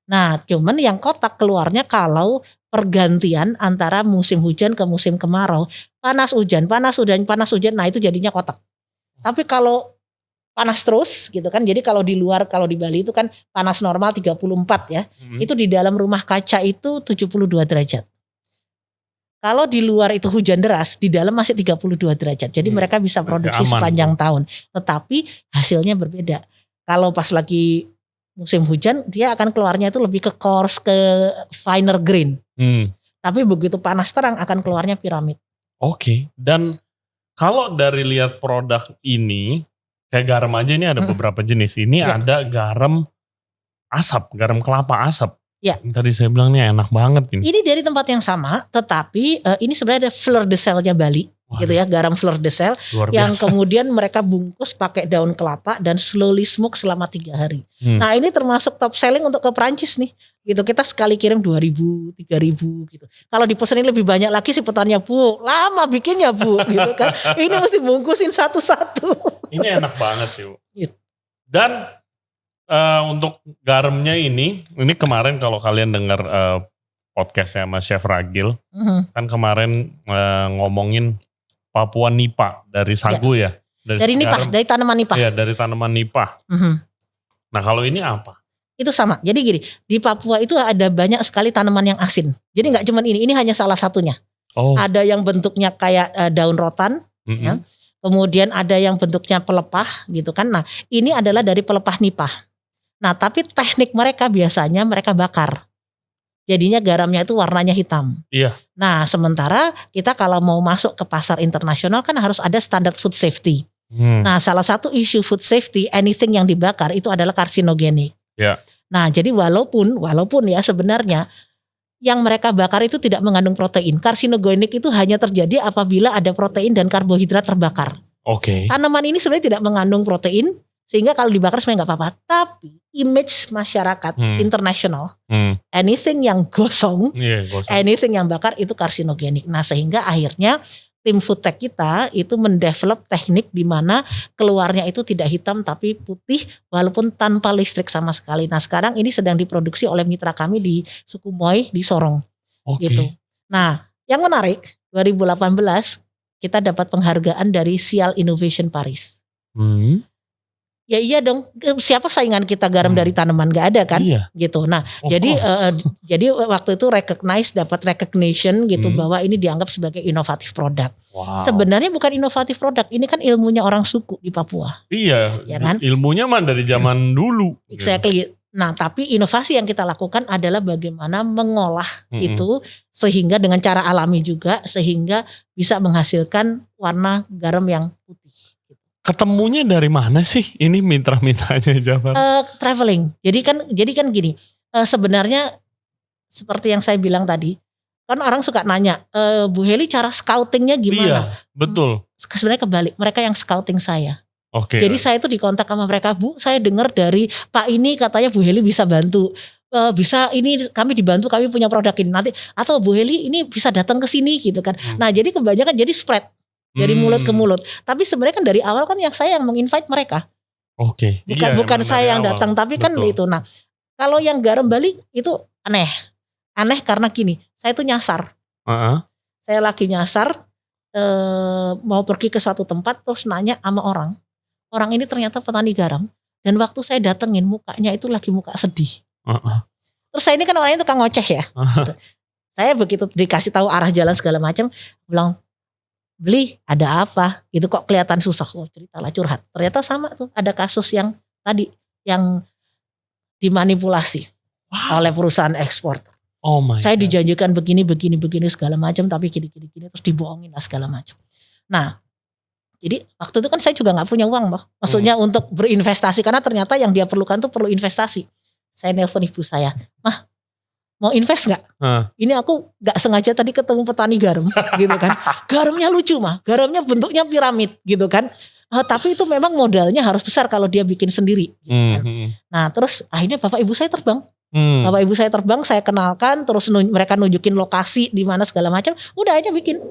Nah, cuman yang kotak keluarnya kalau pergantian antara musim hujan ke musim kemarau, panas hujan, nah itu jadinya kotak. Tapi kalau panas terus gitu kan. Jadi kalau di luar, kalau di Bali itu kan panas normal 34 ya. Itu di dalam rumah kaca itu 72 derajat. Kalau di luar itu hujan deras, di dalam masih 32 derajat. Jadi mereka bisa produksi sepanjang tahun. Tetapi hasilnya berbeda. Kalau pas lagi musim hujan, dia akan keluarnya itu lebih ke coarse, ke finer grain. Tapi begitu panas terang akan keluarnya piramid. Oke. Dan kalau dari lihat produk ini, kayak garam aja ini ada beberapa jenis. Ini ada garam asap, garam kelapa asap. Tadi saya bilang ini enak banget ini. Ini dari tempat yang sama, tetapi ini sebenarnya ada fleur de sel-nya Bali. gitu ya, garam fleur de sel Luar yang biasa. kemudian mereka bungkus pakai daun kelapa dan slowly smoke selama 3 hari. Nah ini termasuk top selling untuk ke Perancis nih, gitu. Kita sekali kirim 2.000, 3.000 gitu. Kalau dipesenin lebih banyak lagi si petaninya, Bu, lama bikinnya Bu, gitu kan. Ini mesti bungkusin satu-satu. Ini enak banget sih, Bu. Gitu. Dan untuk garamnya ini kemarin kalau kalian dengar podcastnya sama Chef Ragil, kan kemarin ngomongin Papua Nipa dari sagu ya. Dari nipah, dari tanaman nipah. Iya, dari tanaman nipah. Nah kalau ini apa? Itu sama. Jadi gini, di Papua itu ada banyak sekali tanaman yang asin. Jadi nggak cuma ini hanya salah satunya. Ada yang bentuknya kayak daun rotan, ya. Kemudian ada yang bentuknya pelepah gitu kan. Nah ini adalah dari pelepah nipah. Nah tapi teknik mereka biasanya mereka bakar. Jadinya garamnya itu warnanya hitam. Iya. Nah sementara kita kalau mau masuk ke pasar internasional kan harus ada standar food safety. Nah salah satu isu food safety, anything yang dibakar itu adalah karsinogenik. Ya. Nah jadi walaupun ya sebenarnya yang mereka bakar itu tidak mengandung protein. Karsinogenik itu hanya terjadi apabila ada protein dan karbohidrat terbakar. Tanaman ini sebenarnya tidak mengandung protein, sehingga kalau dibakar sebenarnya nggak apa-apa. Tapi image masyarakat internasional, anything yang gosong, anything yang bakar itu karsinogenik. Nah sehingga akhirnya tim food tech kita itu mendevelop teknik di mana keluarnya itu tidak hitam tapi putih walaupun tanpa listrik sama sekali. Nah sekarang ini sedang diproduksi oleh mitra kami di Sukumoy di Sorong. Gitu. Nah yang menarik 2018 kita dapat penghargaan dari Sial Innovation Paris. Ya iya dong, siapa saingan kita garam dari tanaman, gak ada kan, gitu. Nah jadi waktu itu dapat recognition gitu bahwa ini dianggap sebagai inovatif produk. Sebenarnya bukan inovatif produk, ini kan ilmunya orang suku di Papua. Iya, ya kan? Ilmunya mah dari zaman dulu. Exactly. Nah tapi inovasi yang kita lakukan adalah bagaimana mengolah itu sehingga dengan cara alami juga sehingga bisa menghasilkan warna garam yang putih. Ketemunya dari mana sih ini mitra-mitranya Jafar? Traveling. Jadi kan gini. Sebenarnya seperti yang saya bilang tadi, kan orang suka nanya, Bu Heli cara scoutingnya gimana? Iya, betul. Sebenarnya kebalik, mereka yang scouting saya. Jadi saya itu dikontak sama mereka, Bu, saya dengar dari Pak ini katanya Bu Heli bisa bantu. Bisa ini kami dibantu, kami punya produk ini nanti, atau Bu Heli ini bisa datang ke sini gitu kan. Nah jadi kebanyakan jadi spread. Dari mulut ke mulut. Tapi sebenarnya kan dari awal kan saya yang menginvite mereka. Bukan saya yang datang, tapi kan itu. Nah, kalau yang garam Bali itu aneh. Aneh karena gini, saya itu nyasar. Saya lagi nyasar mau pergi ke suatu tempat terus nanya sama orang. Orang ini ternyata petani garam dan waktu saya datengin mukanya itu lagi muka sedih. Terus saya ini kan orangnya tukang ngoceh ya. Gitu. Saya begitu dikasih tahu arah jalan segala macam, bilang, Beli ada apa gitu kok kelihatan susah. Ceritalah curhat. Ternyata sama tuh ada kasus yang tadi yang dimanipulasi oleh perusahaan ekspor. Saya dijanjikan begini segala macam tapi gini terus dibohongin lah segala macam. Nah jadi waktu itu kan saya juga nggak punya uang loh. Maksudnya untuk berinvestasi karena ternyata yang dia perlukan tuh perlu investasi. Saya nelpon ibu saya, Mah mau invest gak? Ini aku gak sengaja tadi ketemu petani garam gitu kan. Garamnya lucu mah, garamnya bentuknya piramid gitu kan. Tapi itu memang modalnya harus besar kalau dia bikin sendiri gitu kan. Nah terus akhirnya bapak ibu saya terbang. Bapak ibu saya terbang, saya kenalkan, terus mereka nunjukin lokasi di mana segala macam. Udah aja bikin.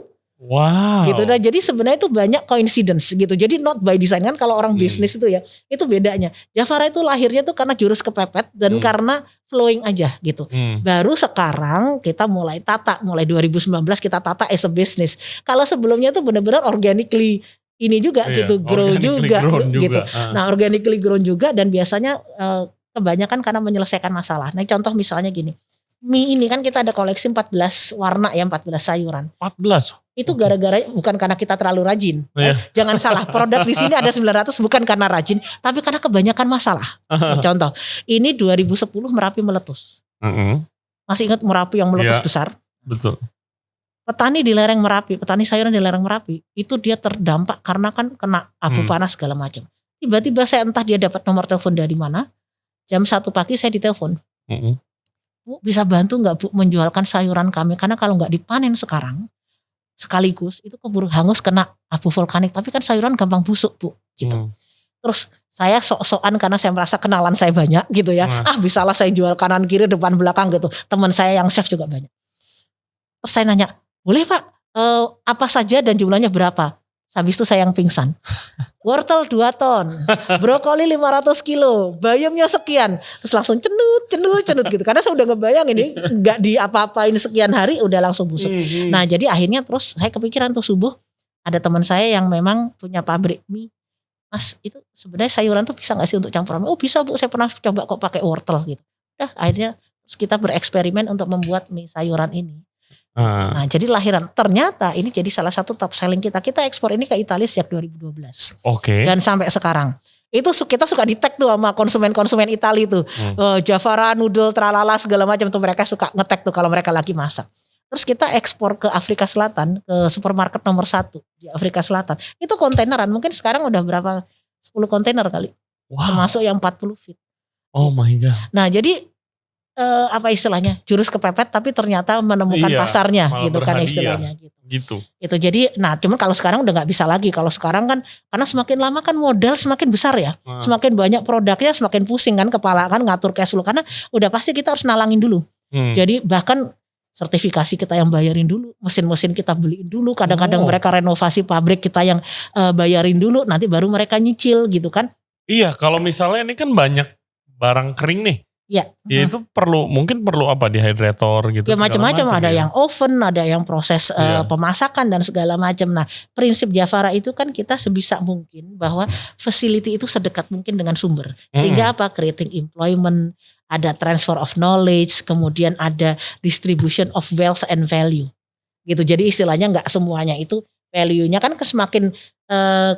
Gitu. Nah, jadi sebenarnya itu banyak coincidence gitu. Jadi not by design kan kalau orang bisnis itu ya, itu bedanya. Jafara itu lahirnya tuh karena jurus kepepet dan karena flowing aja gitu. Baru sekarang kita mulai 2019 kita tata as a business. Kalau sebelumnya tuh benar-benar organically ini juga gitu, grow juga gitu. Nah, organically grown juga dan biasanya kebanyakan karena menyelesaikan masalah. Nah, contoh misalnya gini. Mie ini kan kita ada koleksi 14 warna ya, 14 sayuran. 14? Itu gara-gara bukan karena kita terlalu rajin. Jangan salah, produk di sini ada 900 bukan karena rajin, tapi karena kebanyakan masalah. Contoh, ini 2010 Merapi meletus. Masih ingat Merapi yang meletus besar? Betul. Petani di lereng Merapi, petani sayuran di lereng Merapi, itu dia terdampak karena kan kena abu panas segala macam. Tiba-tiba saya entah dia dapat nomor telepon dari mana, jam 1 pagi saya ditelepon. Bu bisa bantu gak Bu menjualkan sayuran kami, karena kalau gak dipanen sekarang, sekaligus itu keburu hangus kena abu vulkanik. Tapi kan sayuran gampang busuk Bu gitu. Terus saya sok-sokan karena saya merasa kenalan saya banyak gitu ya. Bisalah saya jual kanan kiri depan belakang gitu. Teman saya yang chef juga banyak. Terus saya nanya, boleh Pak apa saja dan jumlahnya berapa? Habis itu saya yang pingsan. Wortel 2 ton, brokoli 500 kilo, bayamnya sekian. Terus langsung cenut gitu. Karena saya udah ngebayang ini gak diapa-apain sekian hari udah langsung busuk. Nah jadi akhirnya terus saya kepikiran tuh subuh. Ada teman saya yang memang punya pabrik mie. Mas itu sebenarnya sayuran tuh bisa gak sih untuk campuran? Oh bisa Bu, saya pernah coba kok pakai wortel gitu. Akhirnya terus kita bereksperimen untuk membuat mie sayuran ini. Nah jadi lahiran, ternyata ini jadi salah satu top selling kita. Kita ekspor ini ke Italia sejak 2012. Dan sampai sekarang. Itu kita suka di-tag tuh sama konsumen-konsumen Italia tuh. Javara, noodle, tralala segala macam tuh mereka suka nge-tag tuh kalau mereka lagi masak. Terus kita ekspor ke Afrika Selatan, ke supermarket nomor 1 di Afrika Selatan. Itu kontaineran, mungkin sekarang udah berapa 10 kontainer kali. Termasuk yang 40 feet. Oh my God. Nah jadi apa istilahnya, jurus kepepet tapi ternyata menemukan pasarnya gitu kan istilahnya gitu. Itu jadi cuman kalau sekarang udah nggak bisa lagi. Kalau sekarang kan karena semakin lama kan modal semakin besar ya. Semakin banyak produknya semakin pusing kan kepala kan ngatur cash flow karena udah pasti kita harus nalangin dulu. Jadi bahkan sertifikasi kita yang bayarin dulu, mesin-mesin kita beliin dulu, kadang-kadang mereka renovasi pabrik kita yang bayarin dulu, nanti baru mereka nyicil gitu kan. Iya, kalau misalnya ini kan banyak barang kering nih. Ya itu mungkin perlu apa, dehydrator gitu. Ya macam-macam, ada yang oven, ada yang proses pemasakan dan segala macam. Nah, prinsip Javara itu kan kita sebisa mungkin bahwa facility itu sedekat mungkin dengan sumber. Sehingga apa? Creating employment, ada transfer of knowledge, kemudian ada distribution of wealth and value. Gitu. Jadi istilahnya enggak semuanya itu value-nya kan semakin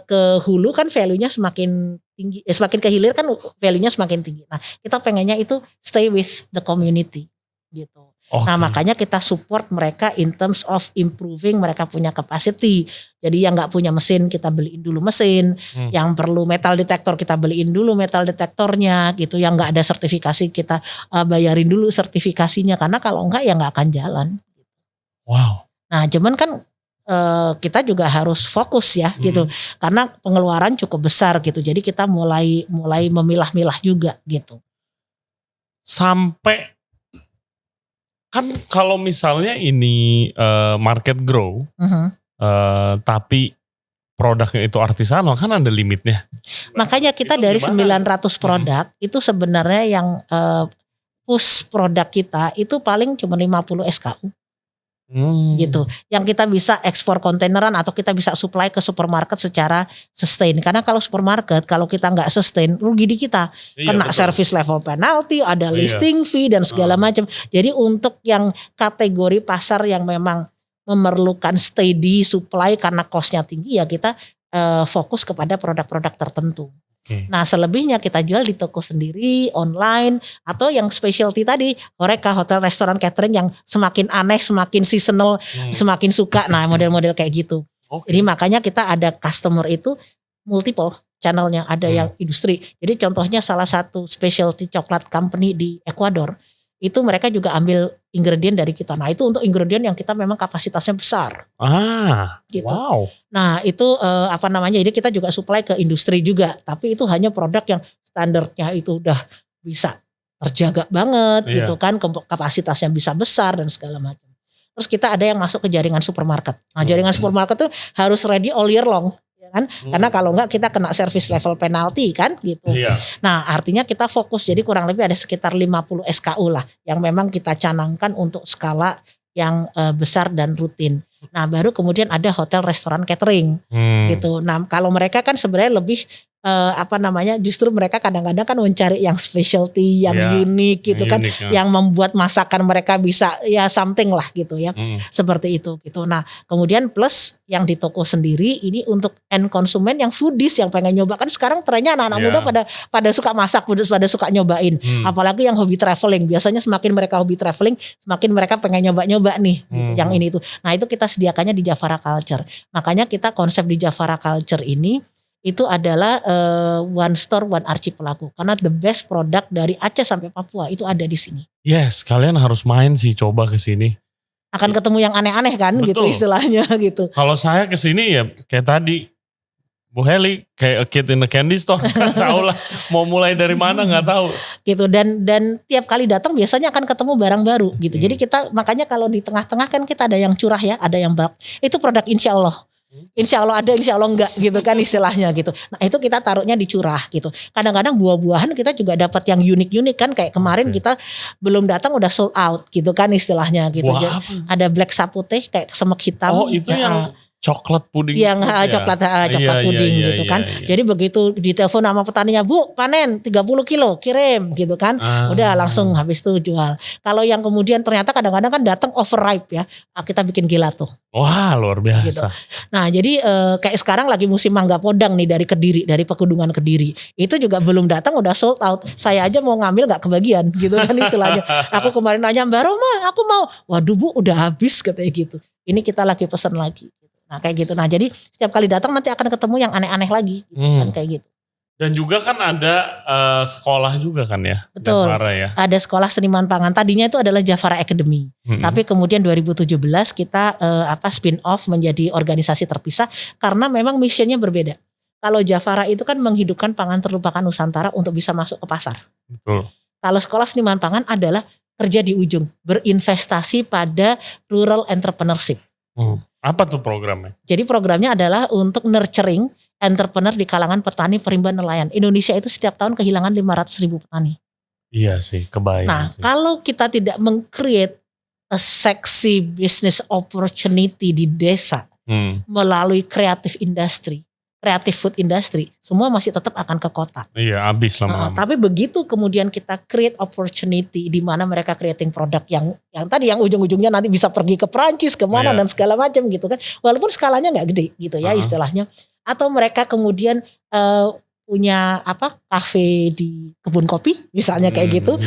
ke hulu kan value-nya semakin tinggi, semakin ke hilir kan value-nya semakin tinggi. Nah, kita pengennya itu stay with the community gitu. Nah, makanya kita support mereka in terms of improving mereka punya capacity. Jadi yang nggak punya mesin kita beliin dulu mesin, yang perlu metal detector kita beliin dulu metal detektornya gitu. Yang nggak ada sertifikasi kita bayarin dulu sertifikasinya karena kalau enggak ya nggak akan jalan. Wow. Nah, cuman kan kita juga harus fokus ya gitu karena pengeluaran cukup besar gitu, jadi kita mulai memilah-milah juga gitu. Sampai kan kalau misalnya ini market grow tapi produknya itu artisanal kan ada limitnya. Makanya kita itu dari gimana? 900 produk itu sebenarnya yang push produk kita itu paling cuma 50 SKU. Gitu, yang kita bisa ekspor kontaineran atau kita bisa supply ke supermarket secara sustain. Karena kalau supermarket kalau kita nggak sustain rugi di kita, kena service level penalty, ada listing fee dan segala macam. Jadi untuk yang kategori pasar yang memang memerlukan steady supply karena costnya tinggi ya kita fokus kepada produk-produk tertentu. Nah selebihnya kita jual di toko sendiri, online, atau yang specialty tadi, Horeca, hotel, restoran, catering yang semakin aneh, semakin seasonal, semakin suka. Nah model-model kayak gitu. Jadi makanya kita ada customer itu multiple channelnya, ada yang industri. Jadi contohnya salah satu specialty coklat company di Ekuador, itu mereka juga ambil ingredient dari kita. Nah itu untuk ingredient yang kita memang kapasitasnya besar. Gitu. Wow. Nah itu jadi kita juga supply ke industri juga. Tapi itu hanya produk yang standarnya itu udah bisa terjaga banget gitu kan. Kapasitasnya bisa besar dan segala macam. Terus kita ada yang masuk ke jaringan supermarket. Nah jaringan supermarket tuh harus ready all year long. Kan? Karena kalau enggak kita kena service level penalty kan gitu. Nah artinya kita fokus, jadi kurang lebih ada sekitar 50 SKU lah yang memang kita canangkan untuk skala yang besar dan rutin. Nah baru kemudian ada hotel, restoran, catering gitu. Nah kalau mereka kan sebenarnya lebih justru mereka kadang-kadang kan mencari yang specialty, yang unik gitu kan, yang membuat masakan mereka bisa ya something lah gitu ya, seperti itu gitu. Nah kemudian plus yang di toko sendiri ini untuk end konsumen yang foodies yang pengen nyoba, kan sekarang trennya anak-anak muda pada suka masak, pada suka nyobain, apalagi yang hobi traveling. Biasanya semakin mereka hobi traveling, semakin mereka pengen nyoba-nyoba nih gitu, yang ini itu. Nah itu kita sediakannya di Javara Culture. Makanya kita konsep di Javara Culture ini itu adalah one store one archipelago, karena the best product dari Aceh sampai Papua itu ada di sini. Yes, kalian harus main sih, coba ke sini. akan ketemu yang aneh-aneh kan gitu Betul. istilahnya gitu. Kalau saya kesini ya kayak tadi, Bu Heli kayak a kid in the candy store, nggak tahu lah mau mulai dari mana nggak tahu. Gitu dan tiap kali datang biasanya akan ketemu barang baru gitu. Jadi kita makanya kalau di tengah-tengah kan kita ada yang curah ya, ada yang bulk. Itu produk insya Allah. Insya Allah ada, insya Allah enggak gitu kan istilahnya gitu. Nah itu kita taruhnya di curah gitu. Kadang-kadang buah-buahan kita juga dapat yang unik-unik kan. Kayak kemarin kita belum datang udah sold out gitu kan istilahnya gitu. Buah apa? Ada black saputih kayak semek hitam. Oh itu yang coklat puding. Yang ya? coklat Iya, puding iya, gitu iya, kan. iya. Jadi begitu ditelepon sama petaninya, Bu panen 30 kilo kirim gitu kan. Udah langsung habis itu jual. Kalau yang kemudian ternyata kadang-kadang kan datang overripe ya. Kita bikin gelato. Wah luar biasa. Gitu. Nah jadi kayak sekarang lagi musim mangga podang nih dari Kediri, dari Pegunungan Kediri. Itu juga belum datang udah sold out. Saya aja mau ngambil gak kebagian gitu kan istilahnya. Aku kemarin nanya Mbak Roma aku mau. Waduh Bu udah habis katanya gitu. Ini kita lagi pesan lagi. Nah kayak gitu. Nah jadi setiap kali datang nanti akan ketemu yang aneh-aneh lagi. Gitu, kan kayak gitu. Dan juga kan ada sekolah juga kan ya. Betul. Jafara ya. Ada sekolah seniman pangan. Tadinya itu adalah Jafara Academy. Tapi kemudian 2017 kita spin off menjadi organisasi terpisah karena memang misinya berbeda. Kalau Jafara itu kan menghidupkan pangan terlupakan Nusantara untuk bisa masuk ke pasar. Betul. Kalau sekolah seniman pangan adalah kerja di ujung, berinvestasi pada rural entrepreneurship. Apa tuh programnya? Jadi programnya adalah untuk nurturing entrepreneur di kalangan petani, perimba, nelayan. Indonesia itu setiap tahun kehilangan 500.000 petani. Iya sih, kebayang Nah, sih. kalau kita tidak meng-create a sexy business opportunity di desa melalui creative industry, creative food industry, semua masih tetap akan ke kota. Iya, habis lama-lama. Tapi begitu kemudian kita create opportunity di mana mereka creating produk yang tadi yang ujung-ujungnya nanti bisa pergi ke Perancis kemana dan segala macam gitu kan, walaupun skalanya nggak gede gitu ya istilahnya. Atau mereka kemudian punya kafe di kebun kopi misalnya kayak gitu.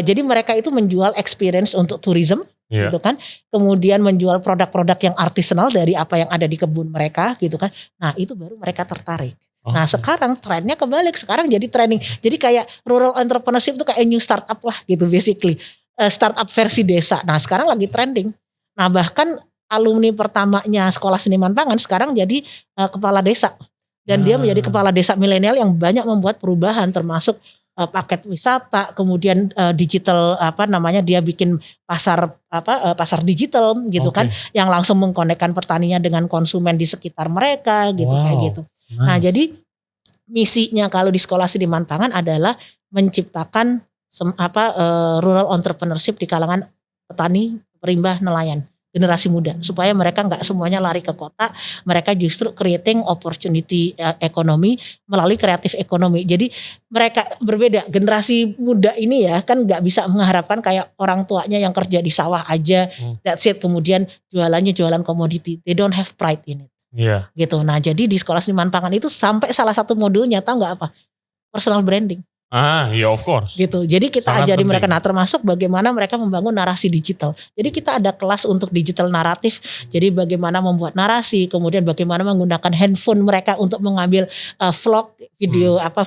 Jadi mereka itu menjual experience untuk tourism. Gitu kan, kemudian menjual produk-produk yang artisanal dari apa yang ada di kebun mereka gitu kan. Nah itu baru mereka tertarik. Nah sekarang trennya kebalik, sekarang jadi trending. Jadi kayak rural entrepreneurship itu kayak new startup lah gitu basically, startup versi desa. Nah sekarang lagi trending. Nah bahkan alumni pertamanya sekolah seniman pangan sekarang jadi kepala desa. Dan dia menjadi kepala desa milenial yang banyak membuat perubahan termasuk paket wisata, kemudian digital dia bikin pasar digital gitu kan, yang langsung mengkonekkan petaninya dengan konsumen di sekitar mereka gitu kayak gitu. Nice. Nah jadi misinya kalau di sekolah seniman pangan adalah menciptakan rural entrepreneurship di kalangan petani, perimba, nelayan, generasi muda supaya mereka nggak semuanya lari ke kota, mereka justru creating opportunity ekonomi melalui kreatif ekonomi. Jadi mereka berbeda, generasi muda ini ya kan nggak bisa mengharapkan kayak orang tuanya yang kerja di sawah aja, that's it, kemudian jualannya jualan komoditi, they don't have pride in it. Gitu. Nah jadi di sekolah seniman pangan itu sampai salah satu modulnya tahu nggak apa? Personal branding. Ya of course. Gitu. Jadi kita ajari mereka, nah termasuk bagaimana mereka membangun narasi digital. Jadi kita ada kelas untuk digital naratif. Jadi bagaimana membuat narasi, kemudian bagaimana menggunakan handphone mereka untuk mengambil vlog,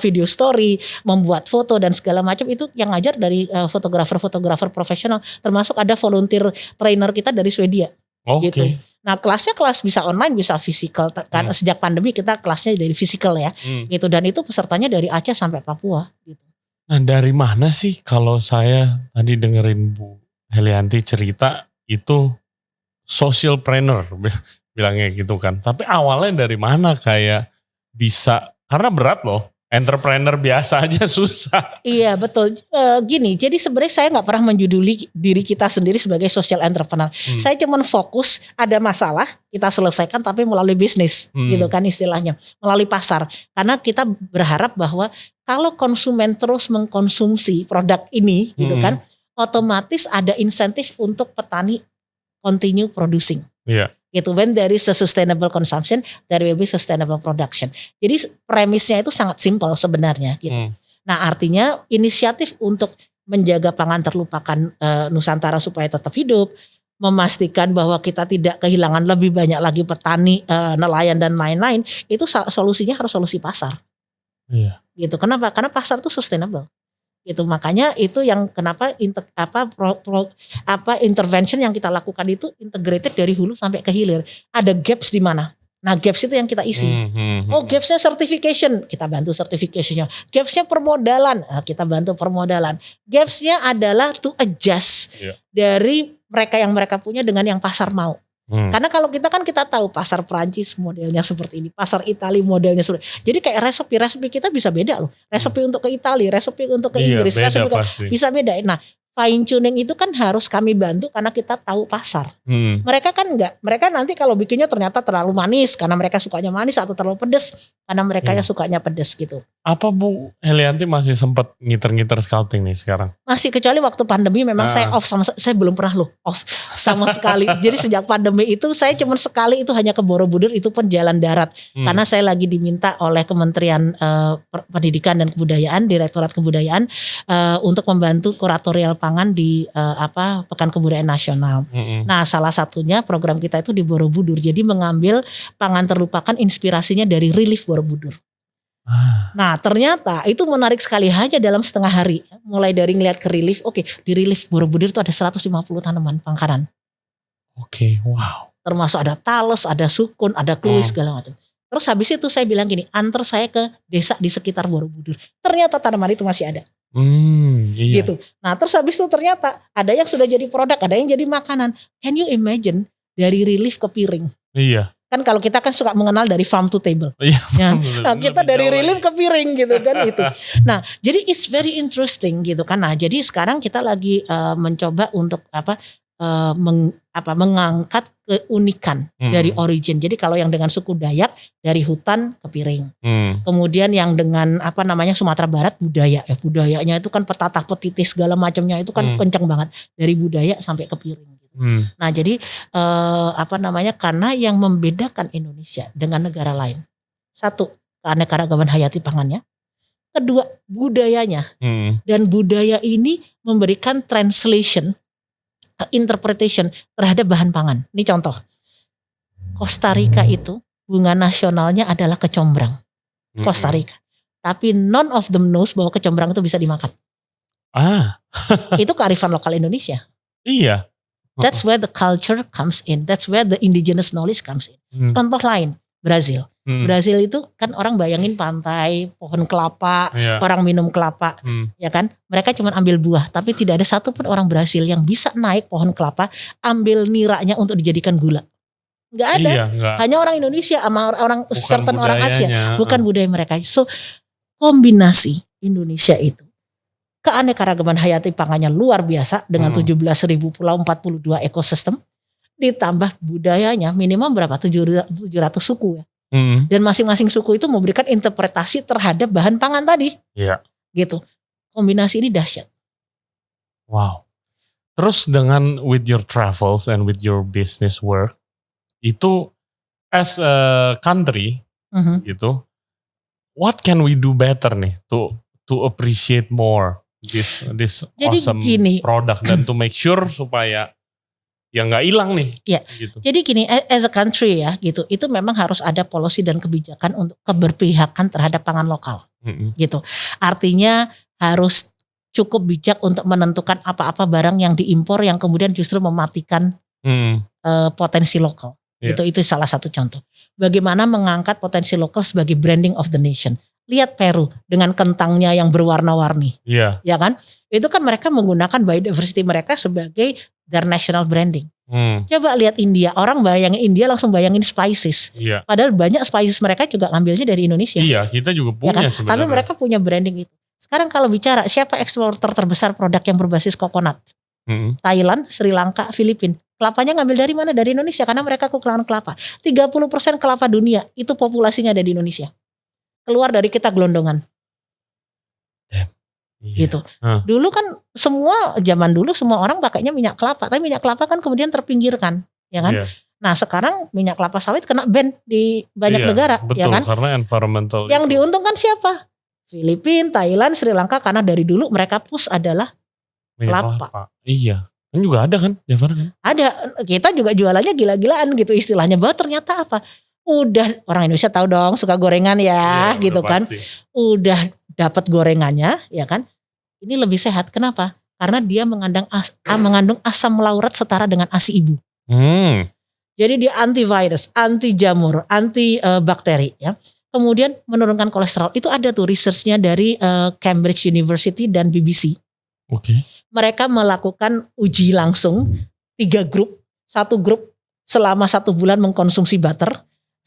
video story, membuat foto dan segala macam, itu yang ngajar dari fotografer profesional. Termasuk ada volunteer trainer kita dari Swedia. Gitu. Nah kelasnya kelas bisa online bisa fisikal kan sejak pandemi kita kelasnya dari fisikal ya gitu, dan itu pesertanya dari Aceh sampai Papua gitu. Nah dari mana sih, kalau saya tadi dengerin Bu Helianti cerita itu socialpreneur bilangnya gitu kan, tapi awalnya dari mana kayak bisa, karena berat loh. Entrepreneur biasa aja susah. Iya betul. Gini, jadi sebenarnya saya nggak pernah menjuduli diri kita sendiri sebagai social entrepreneur. Saya cuma fokus ada masalah kita selesaikan tapi melalui bisnis, gitu kan istilahnya, melalui pasar. Karena kita berharap bahwa kalau konsumen terus mengkonsumsi produk ini, gitu kan, otomatis ada insentif untuk petani continue producing. Gitu, when there is a sustainable consumption, there will be sustainable production. Jadi premisnya itu sangat simpel sebenarnya gitu. Nah artinya inisiatif untuk menjaga pangan terlupakan Nusantara supaya tetap hidup, memastikan bahwa kita tidak kehilangan lebih banyak lagi petani, nelayan dan lain-lain, itu solusinya harus solusi pasar. Gitu. Kenapa? Karena pasar itu sustainable. gitu. Makanya itu yang kenapa intervention yang kita lakukan itu integrated dari hulu sampai ke hilir. Ada gaps di mana? Nah, gaps itu yang kita isi. Oh, gapsnya certification, kita bantu certificationnya. Gapsnya permodalan, kita bantu permodalan. Gapsnya adalah to adjust dari mereka yang mereka punya dengan yang pasar mau. Karena kalau kita tahu pasar Prancis modelnya seperti ini, pasar Italia modelnya seperti ini. Jadi kayak resepi kita bisa beda loh. Resepi untuk ke Italia, resepi untuk ke Inggris, resepi bisa beda. Nah, fine tuning itu kan harus kami bantu karena kita tahu pasar. Mereka kan enggak, mereka nanti kalau bikinnya ternyata terlalu manis karena mereka sukanya manis atau terlalu pedes karena mereka sukanya pedes gitu. Apa Bu Helianti masih sempat ngiter-ngiter scouting nih sekarang? Masih, kecuali waktu pandemi memang saya off saya belum pernah off sama sekali. Jadi sejak pandemi itu saya cuma sekali itu hanya ke Borobudur, itu pun jalan darat. Karena saya lagi diminta oleh Kementerian Pendidikan dan Kebudayaan, Direktorat Kebudayaan untuk membantu kuratorial pangan di Pekan Kebudayaan Nasional. Nah, salah satunya program kita itu di Borobudur. Jadi mengambil pangan terlupakan inspirasinya dari Relief Borobudur. Nah, ternyata itu menarik sekali hanya dalam setengah hari. Mulai dari ngelihat ke Relief, di Relief Borobudur itu ada 150 tanaman pangkaran. Wow. Termasuk ada tales, ada sukun, ada kluis segala macam. Terus habis itu saya bilang gini, antar saya ke desa di sekitar Borobudur. Ternyata tanaman itu masih ada. Gitu. Nah, terus habis itu ternyata ada yang sudah jadi produk, ada yang jadi makanan. Can you imagine dari Relief ke piring? Iya. Kan kalau kita kan suka mengenal dari farm to table. Iya. Nah, kita dari Relief ke piring gitu kan itu. Nah, jadi it's very interesting gitu kan. Nah, jadi sekarang kita lagi mencoba untuk mengangkat keunikan dari origin. Jadi kalau yang dengan suku Dayak dari hutan ke piring. Kemudian yang dengan Sumatera Barat budayanya itu kan petatah petitih segala macamnya itu kan kencang banget dari budaya sampai ke piring. Nah, jadi karena yang membedakan Indonesia dengan negara lain, satu, keanekaragaman hayati pangannya, kedua, budayanya, dan budaya ini memberikan translation, interpretation terhadap bahan pangan. Ini contoh, Costa Rica itu bunga nasionalnya adalah kecombrang, Costa Rica, tapi none of them knows bahwa kecombrang itu bisa dimakan. Itu kearifan lokal Indonesia. Iya. That's where the culture comes in. That's where the indigenous knowledge comes in. Contoh lain, Brazil. Brazil itu kan orang bayangin pantai, pohon kelapa, orang minum kelapa, ya kan? Mereka cuma ambil buah, tapi tidak ada satupun orang Brazil yang bisa naik pohon kelapa, ambil niranya untuk dijadikan gula. Nggak ada. Iya, enggak. Hanya orang Indonesia sama orang certain orang Asia, bukan budaya mereka. So kombinasi Indonesia itu, keanekaragaman hayati pangannya luar biasa dengan 17.000 pulau, 42 ekosistem, ditambah budayanya minimal berapa? 700 suku ya. Dan masing-masing suku itu memberikan interpretasi terhadap bahan pangan tadi. Iya. Gitu. Kombinasi ini dahsyat. Wow. Terus dengan with your travels and with your business work, itu as a country gitu, what can we do better nih to appreciate more this jadi awesome gini, product dan to make sure supaya ya nggak hilang nih. Ya. Gitu. Jadi gini, as a country ya gitu, itu memang harus ada policy dan kebijakan untuk keberpihakan terhadap pangan lokal. Gitu. Artinya harus cukup bijak untuk menentukan apa-apa barang yang diimpor yang kemudian justru mematikan potensi lokal. Gitu. Itu salah satu contoh. Bagaimana mengangkat potensi lokal sebagai branding of the nation. Lihat Peru dengan kentangnya yang berwarna-warni, ya kan? Itu kan mereka menggunakan biodiversity mereka sebagai their national branding. Coba lihat India, orang bayangin India langsung bayangin spices. Padahal banyak spices mereka juga ngambilnya dari Indonesia. Iya, kita juga punya ya kan? sebenarnya. Tapi mereka punya branding itu. Sekarang kalau bicara siapa eksporter terbesar produk yang berbasis coconut? Thailand, Sri Lanka, Filipina. Kelapanya ngambil dari mana? Dari Indonesia karena mereka kekurangan kelapa. 30% kelapa dunia itu populasinya ada di Indonesia. Keluar dari kita gelondongan. Gitu. Dulu kan zaman dulu semua orang pakainya minyak kelapa, tapi minyak kelapa kan kemudian terpinggirkan, ya kan? Nah, sekarang minyak kelapa sawit kena ban di banyak negara, betul, ya kan? Karena environmental. Yang diuntungkan siapa? Filipina, Thailand, Sri Lanka karena dari dulu mereka push adalah kelapa. Iya. Kan juga ada kan, Jafar kan? Ada, kita juga jualannya gila-gilaan gitu istilahnya, bahwa ternyata apa? Udah orang Indonesia tahu dong suka gorengan ya gitu kan. Pasti. Udah dapat gorengannya ya kan. ini lebih sehat. Kenapa? Karena dia mengandung asam laurat setara dengan ASI ibu. Jadi dia antivirus, anti jamur, anti bakteri ya. Kemudian menurunkan kolesterol. Itu ada tuh researchnya dari Cambridge University dan BBC. Mereka melakukan uji langsung 3 grup. 1 grup selama 1 bulan mengkonsumsi butter,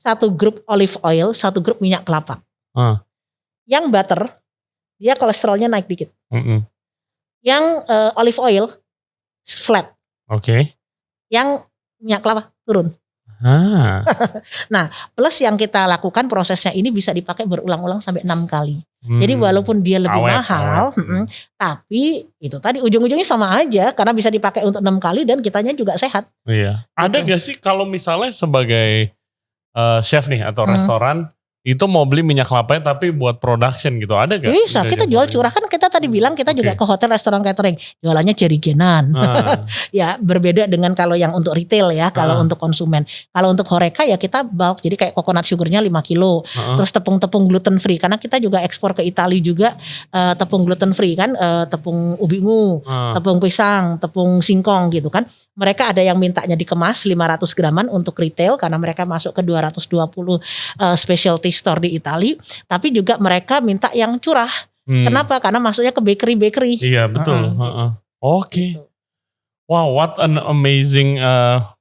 1 grup olive oil, 1 grup minyak kelapa. Yang butter dia kolesterolnya naik dikit. Yang olive oil flat. Yang minyak kelapa turun. Nah, plus yang kita lakukan prosesnya ini bisa dipakai berulang-ulang sampai 6 kali. Jadi walaupun dia lebih mahal, tapi itu tadi ujung-ujungnya sama aja karena bisa dipakai untuk 6 kali dan kitanya juga sehat. Iya. Ada gak sih kalau misalnya sebagai chef nih atau restoran itu mau beli minyak kelapanya tapi buat production gitu, ada gak? Bisa, kita jual curah kan kita tadi bilang kita juga ke hotel, restoran, catering jualannya jerigenan. Ya berbeda dengan kalau yang untuk retail ya, kalau untuk konsumen. Kalau untuk Horeca ya kita bulk, jadi kayak coconut sugarnya 5 kilo. Terus tepung-tepung gluten free, karena kita juga ekspor ke Italia juga tepung gluten free kan, tepung ubi ungu, tepung pisang, tepung singkong gitu kan. Mereka ada yang mintanya dikemas 500 graman untuk retail karena mereka masuk ke 220 specialty store di Italia, tapi juga mereka minta yang curah. Kenapa? Karena masuknya ke bakery. Iya betul. Gitu. Wow, what an amazing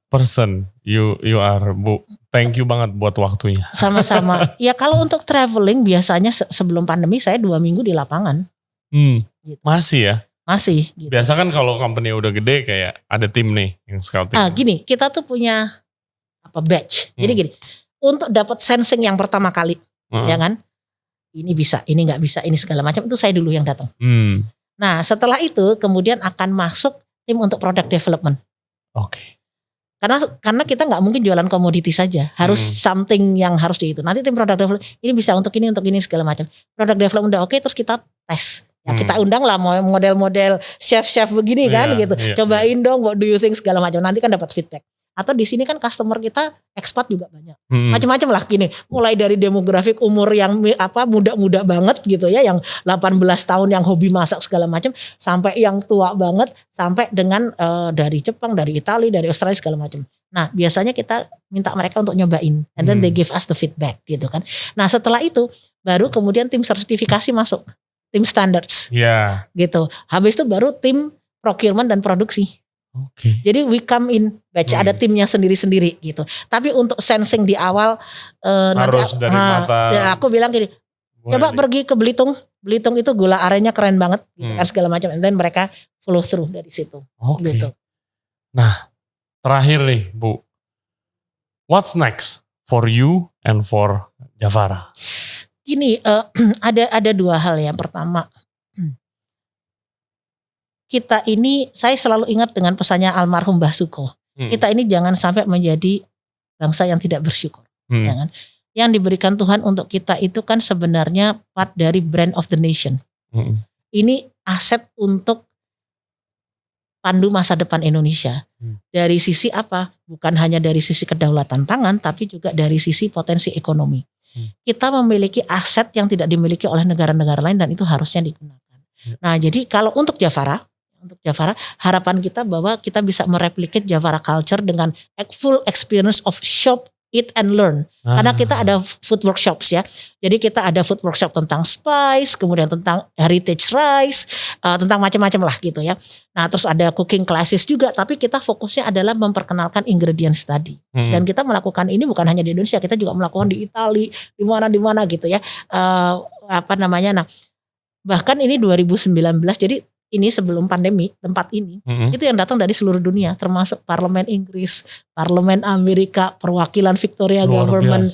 person you are, Bu. Thank you banget buat waktunya. Sama-sama. Ya kalau untuk traveling biasanya sebelum pandemi saya 2 minggu di lapangan. Gitu. Masih ya? Masih. Gitu. Biasa kan kalau company udah gede kayak ada tim nih yang scouting. Gini, kita tuh punya batch. Jadi gini, untuk dapat sensing yang pertama kali, ya kan? Ini bisa, ini nggak bisa, ini segala macam itu saya dulu yang datang. Nah, setelah itu kemudian akan masuk tim untuk product development. Karena kita nggak mungkin jualan komoditi saja, harus something yang harus di itu. Nanti tim product development ini bisa untuk ini segala macam. Product development udah oke, terus kita tes. Ya kita undang lah model-model chef-chef begini kan gitu. Cobain dong, what do you think segala macam. Nanti kan dapat feedback. Atau di sini kan customer kita expat juga banyak. Macam-macam lah gini. Mulai dari demografik umur yang muda-muda banget gitu ya, yang 18 tahun yang hobi masak segala macam, sampai yang tua banget, sampai dengan dari Jepang, dari Italia, dari Australia segala macam. Nah, biasanya kita minta mereka untuk nyobain, and then they give us the feedback gitu kan. Nah, setelah itu baru kemudian tim sertifikasi masuk, tim standards. Gitu. Habis itu baru tim procurement dan produksi. Jadi we come in batch, ada timnya sendiri-sendiri gitu. Tapi untuk sensing di awal harus dari mata. Ya aku bilang gini, coba pergi ke Belitung. Belitung itu gula arennya keren banget gitu kan segala macam. And then mereka follow through dari situ. Gitu. Nah, terakhir nih Bu, what's next for you and for Javara? Gini, ada 2 hal. Yang pertama, kita ini, saya selalu ingat dengan pesannya almarhum Mbah Suko. Kita ini jangan sampai menjadi bangsa yang tidak bersyukur. Ya kan? Yang diberikan Tuhan untuk kita itu kan sebenarnya part dari brand of the nation. Ini aset untuk pandu masa depan Indonesia. Dari sisi apa? Bukan hanya dari sisi kedaulatan pangan, tapi juga dari sisi potensi ekonomi. Kita memiliki aset yang tidak dimiliki oleh negara-negara lain dan itu harusnya digunakan. Nah, jadi kalau untuk Javara, harapan kita bahwa kita bisa mereplicate Javara culture dengan full experience of shop, eat and learn. Karena kita ada food workshops ya. Jadi kita ada food workshop tentang spice, kemudian tentang heritage rice, tentang macam-macam lah gitu ya. Nah, terus ada cooking classes juga, tapi kita fokusnya adalah memperkenalkan ingredients tadi. Dan kita melakukan ini bukan hanya di Indonesia, kita juga melakukan di Italia, di mana gitu ya. Nah, bahkan ini 2019, jadi ini sebelum pandemi, tempat ini itu yang datang dari seluruh dunia, termasuk Parlemen Inggris, Parlemen Amerika, perwakilan Victoria Government,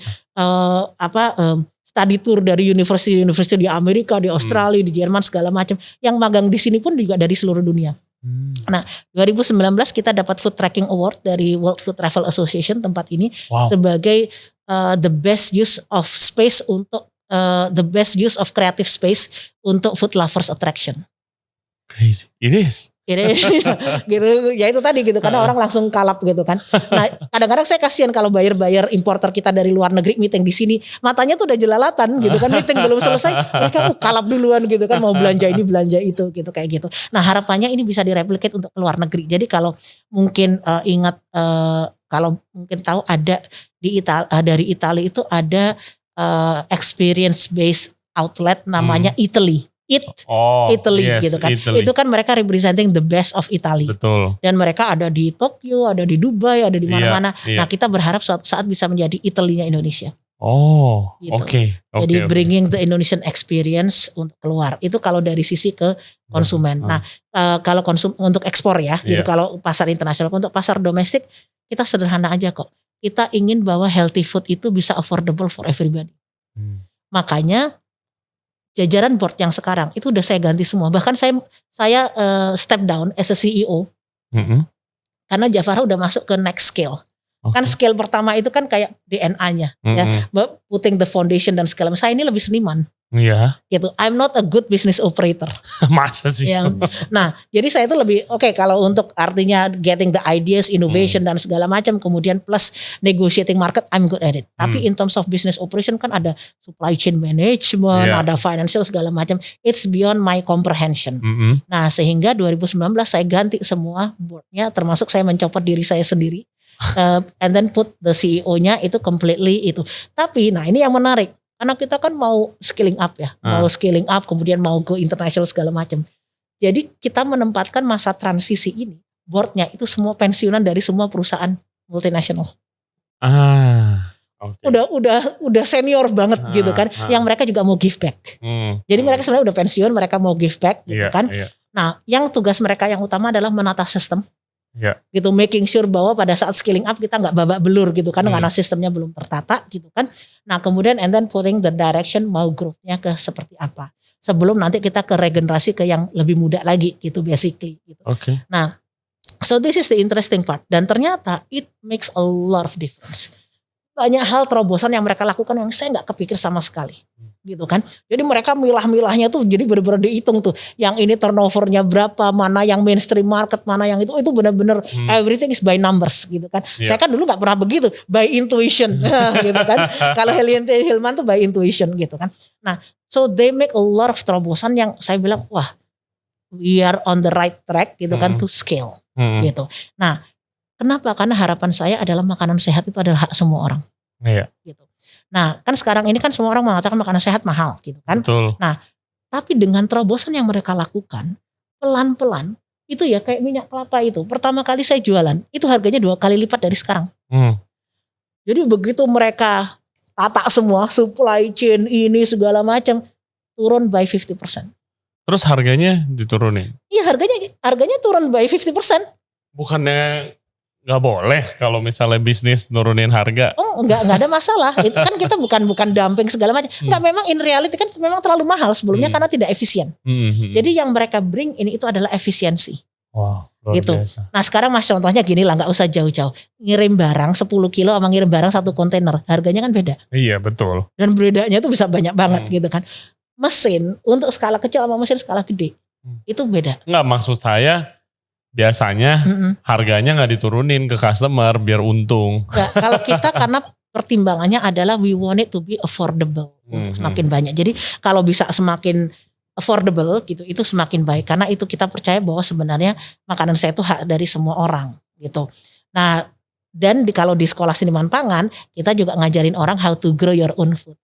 study tour dari university di Amerika, di Australia, di Jerman segala macam. Yang magang di sini pun juga dari seluruh dunia. Nah, 2019 kita dapat Food Tracking Award dari World Food Travel Association tempat ini sebagai the best use of space untuk the best use of creative space untuk food lovers attraction. Crazy. It is. gitu ya itu tadi gitu karena orang langsung kalap gitu kan. Nah kadang-kadang saya kasihan kalau buyer importer kita dari luar negeri meeting di sini matanya tuh udah jelalatan gitu kan, meeting belum selesai mereka kalap duluan gitu kan, mau belanja ini belanja itu gitu kayak gitu. Nah harapannya ini bisa direplicate untuk ke luar negeri. Jadi kalau mungkin ingat kalau mungkin tahu ada dari Italia itu ada experience based outlet namanya Italy. Italy yes, gitu kan. Italy. Itu kan mereka representing the best of Italy. Betul. Dan mereka ada di Tokyo, ada di Dubai, ada di mana-mana. Nah kita berharap suatu saat bisa menjadi Italy-nya Indonesia. Gitu. Oke. Jadi bringing the Indonesian experience untuk keluar. Itu kalau dari sisi ke konsumen. Nah kalau untuk ekspor ya, gitu. Kalau pasar internasional, untuk pasar domestik kita sederhana aja kok. Kita ingin bahwa healthy food itu bisa affordable for everybody. Makanya jajaran board yang sekarang itu udah saya ganti semua. Bahkan saya step down as a CEO. Karena Jafara udah masuk ke next scale. Kan scale pertama itu kan kayak DNA-nya ya, putting the foundation dan segala macam. Saya ini lebih seniman. Iya. Gitu. I'm not a good business operator. Masa sih? Ya. Nah, jadi saya itu lebih kalau untuk artinya getting the ideas, innovation dan segala macam, kemudian plus negotiating market, I'm good at it. Tapi in terms of business operation kan ada supply chain management, ada financial segala macam. It's beyond my comprehension. Nah, sehingga 2019 saya ganti semua boardnya, termasuk saya mencopot diri saya sendiri. And then put the CEO-nya itu completely itu. Tapi, nah ini yang menarik. Karena kita kan mau scaling up ya, mau scaling up, kemudian mau go international segala macam. Jadi kita menempatkan masa transisi ini, boardnya itu semua pensiunan dari semua perusahaan multinasional. Udah senior banget gitu kan, yang mereka juga mau give back. Jadi mereka sebenarnya udah pensiun, mereka mau give back gitu kan. Nah, yang tugas mereka yang utama adalah menata sistem. Gitu, making sure bahwa pada saat scaling up kita nggak babak belur gitu kan, karena sistemnya belum tertata gitu kan. Nah kemudian and then putting the direction mau growth-nya ke seperti apa sebelum nanti kita ke regenerasi ke yang lebih muda lagi gitu basically gitu. Nah so this is the interesting part, dan ternyata it makes a lot of difference. Banyak hal terobosan yang mereka lakukan yang saya nggak kepikir sama sekali gitu kan. Jadi mereka milah-milahnya tuh jadi benar-benar dihitung tuh, yang ini turnovernya berapa, mana yang mainstream market, mana yang itu benar-benar everything is by numbers gitu kan. Saya kan dulu nggak pernah begitu, by intuition gitu kan. Kalau Helianti Hilman tuh by intuition gitu kan. Nah so they make a lot of terobosan yang saya bilang wah we are on the right track gitu kan to scale gitu. Nah kenapa? Karena harapan saya adalah makanan sehat itu adalah hak semua orang. Gitu. Nah kan sekarang ini kan semua orang mengatakan makanan sehat mahal gitu kan. Betul. Nah tapi dengan terobosan yang mereka lakukan pelan-pelan itu ya kayak minyak kelapa itu. Pertama kali saya jualan itu harganya 2 kali lipat dari sekarang. Jadi begitu mereka tata semua supply chain ini segala macam turun by 50%. Terus harganya diturunin? Iya harganya turun by 50%. Bukannya nggak boleh kalau misalnya bisnis nurunin harga? Oh nggak ada masalah. Itu kan kita bukan dumping segala macam. Nggak, memang in reality kan memang terlalu mahal sebelumnya karena tidak efisien. Jadi yang mereka bring ini itu adalah efisiensi. Wow, luar gitu. biasa. Nah sekarang mas contohnya gini lah, nggak usah jauh-jauh. Ngirim barang 10 kilo sama ngirim barang 1 kontainer, harganya kan beda. Iya betul. Dan bedanya itu bisa banyak banget gitu kan. Mesin untuk skala kecil sama mesin skala gede itu beda. Nggak, maksud saya biasanya harganya nggak diturunin ke customer biar untung. Nggak, kalau kita karena pertimbangannya adalah we want it to be affordable untuk semakin banyak. Jadi kalau bisa semakin affordable gitu itu semakin baik, karena itu kita percaya bahwa sebenarnya makanan sehat itu hak dari semua orang gitu. Nah dan kalau di sekolah seniman pangan kita juga ngajarin orang how to grow your own food.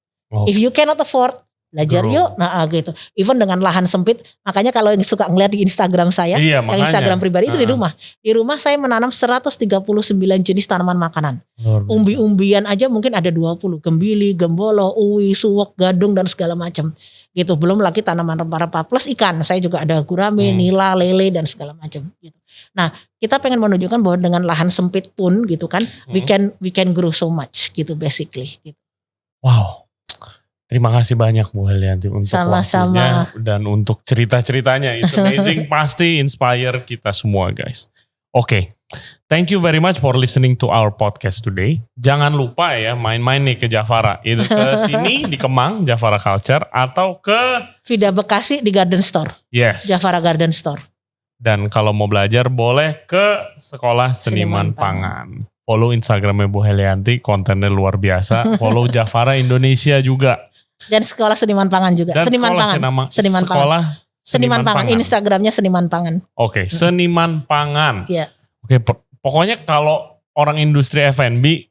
If you cannot afford, belajar yuk, nah gitu. Even dengan lahan sempit, makanya kalau yang suka ngeliat di Instagram saya, yang Instagram pribadi itu di rumah saya menanam 139 jenis tanaman makanan. Umbi-umbian aja mungkin ada 20, gembili, gembolo, uwi, suwek, gadung dan segala macam. Gitu, belum lagi tanaman rempah-rempah plus ikan. Saya juga ada gurame, nila, lele dan segala macam gitu. Nah, kita pengen menunjukkan bahwa dengan lahan sempit pun gitu kan, we can grow so much gitu basically gitu. Wow. Terima kasih banyak Bu Helianti untuk waktunya dan untuk cerita-ceritanya. It's amazing, pasti inspire kita semua guys. Oke, thank you very much for listening to our podcast today. Jangan lupa ya main-main nih ke Jafara. Itu ke sini di Kemang, Jafara Culture, atau ke Vida Bekasi di Garden Store. Yes. Jafara Garden Store. Dan kalau mau belajar boleh ke Sekolah Seniman Pangan. Follow Instagramnya Bu Helianti, kontennya luar biasa. Follow Jafara Indonesia juga. Dan Sekolah Seniman Pangan juga. Dan Seniman Pangan. Seniman Pangan. Instagramnya Seniman Pangan. Oke, Seniman Pangan. Iya. Oke, pokoknya kalau orang industri F&B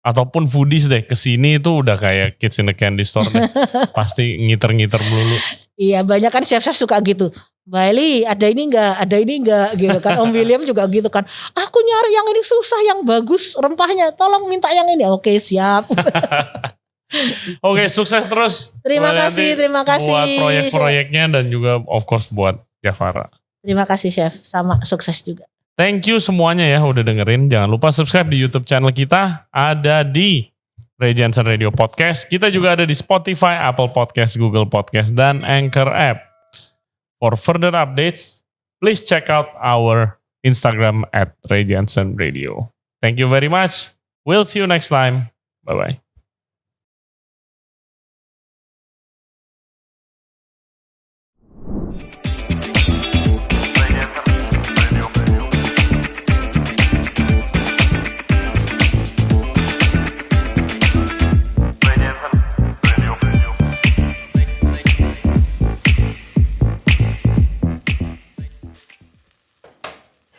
ataupun foodies deh kesini itu udah kayak Kids in the Candy Store deh. Pasti ngiter-ngiter melulu. Iya, banyak kan chef-chef suka gitu. Mbak Eli, ada ini enggak gitu kan. Om William juga gitu kan. Aku nyari yang ini susah, yang bagus rempahnya. Tolong minta yang ini. Oke, siap. Oke, sukses terus. Terima kasih. Buat proyek-proyeknya dan juga of course buat Jafara. Terima kasih Chef, sama sukses juga. Thank you semuanya ya udah dengerin. Jangan lupa subscribe di YouTube channel kita. Ada di Ray Jensen Radio Podcast. Kita juga ada di Spotify, Apple Podcast, Google Podcast, dan Anchor App. For further updates, please check out our Instagram @Ray Jensen Radio. Thank you very much. We'll see you next time. Bye-bye.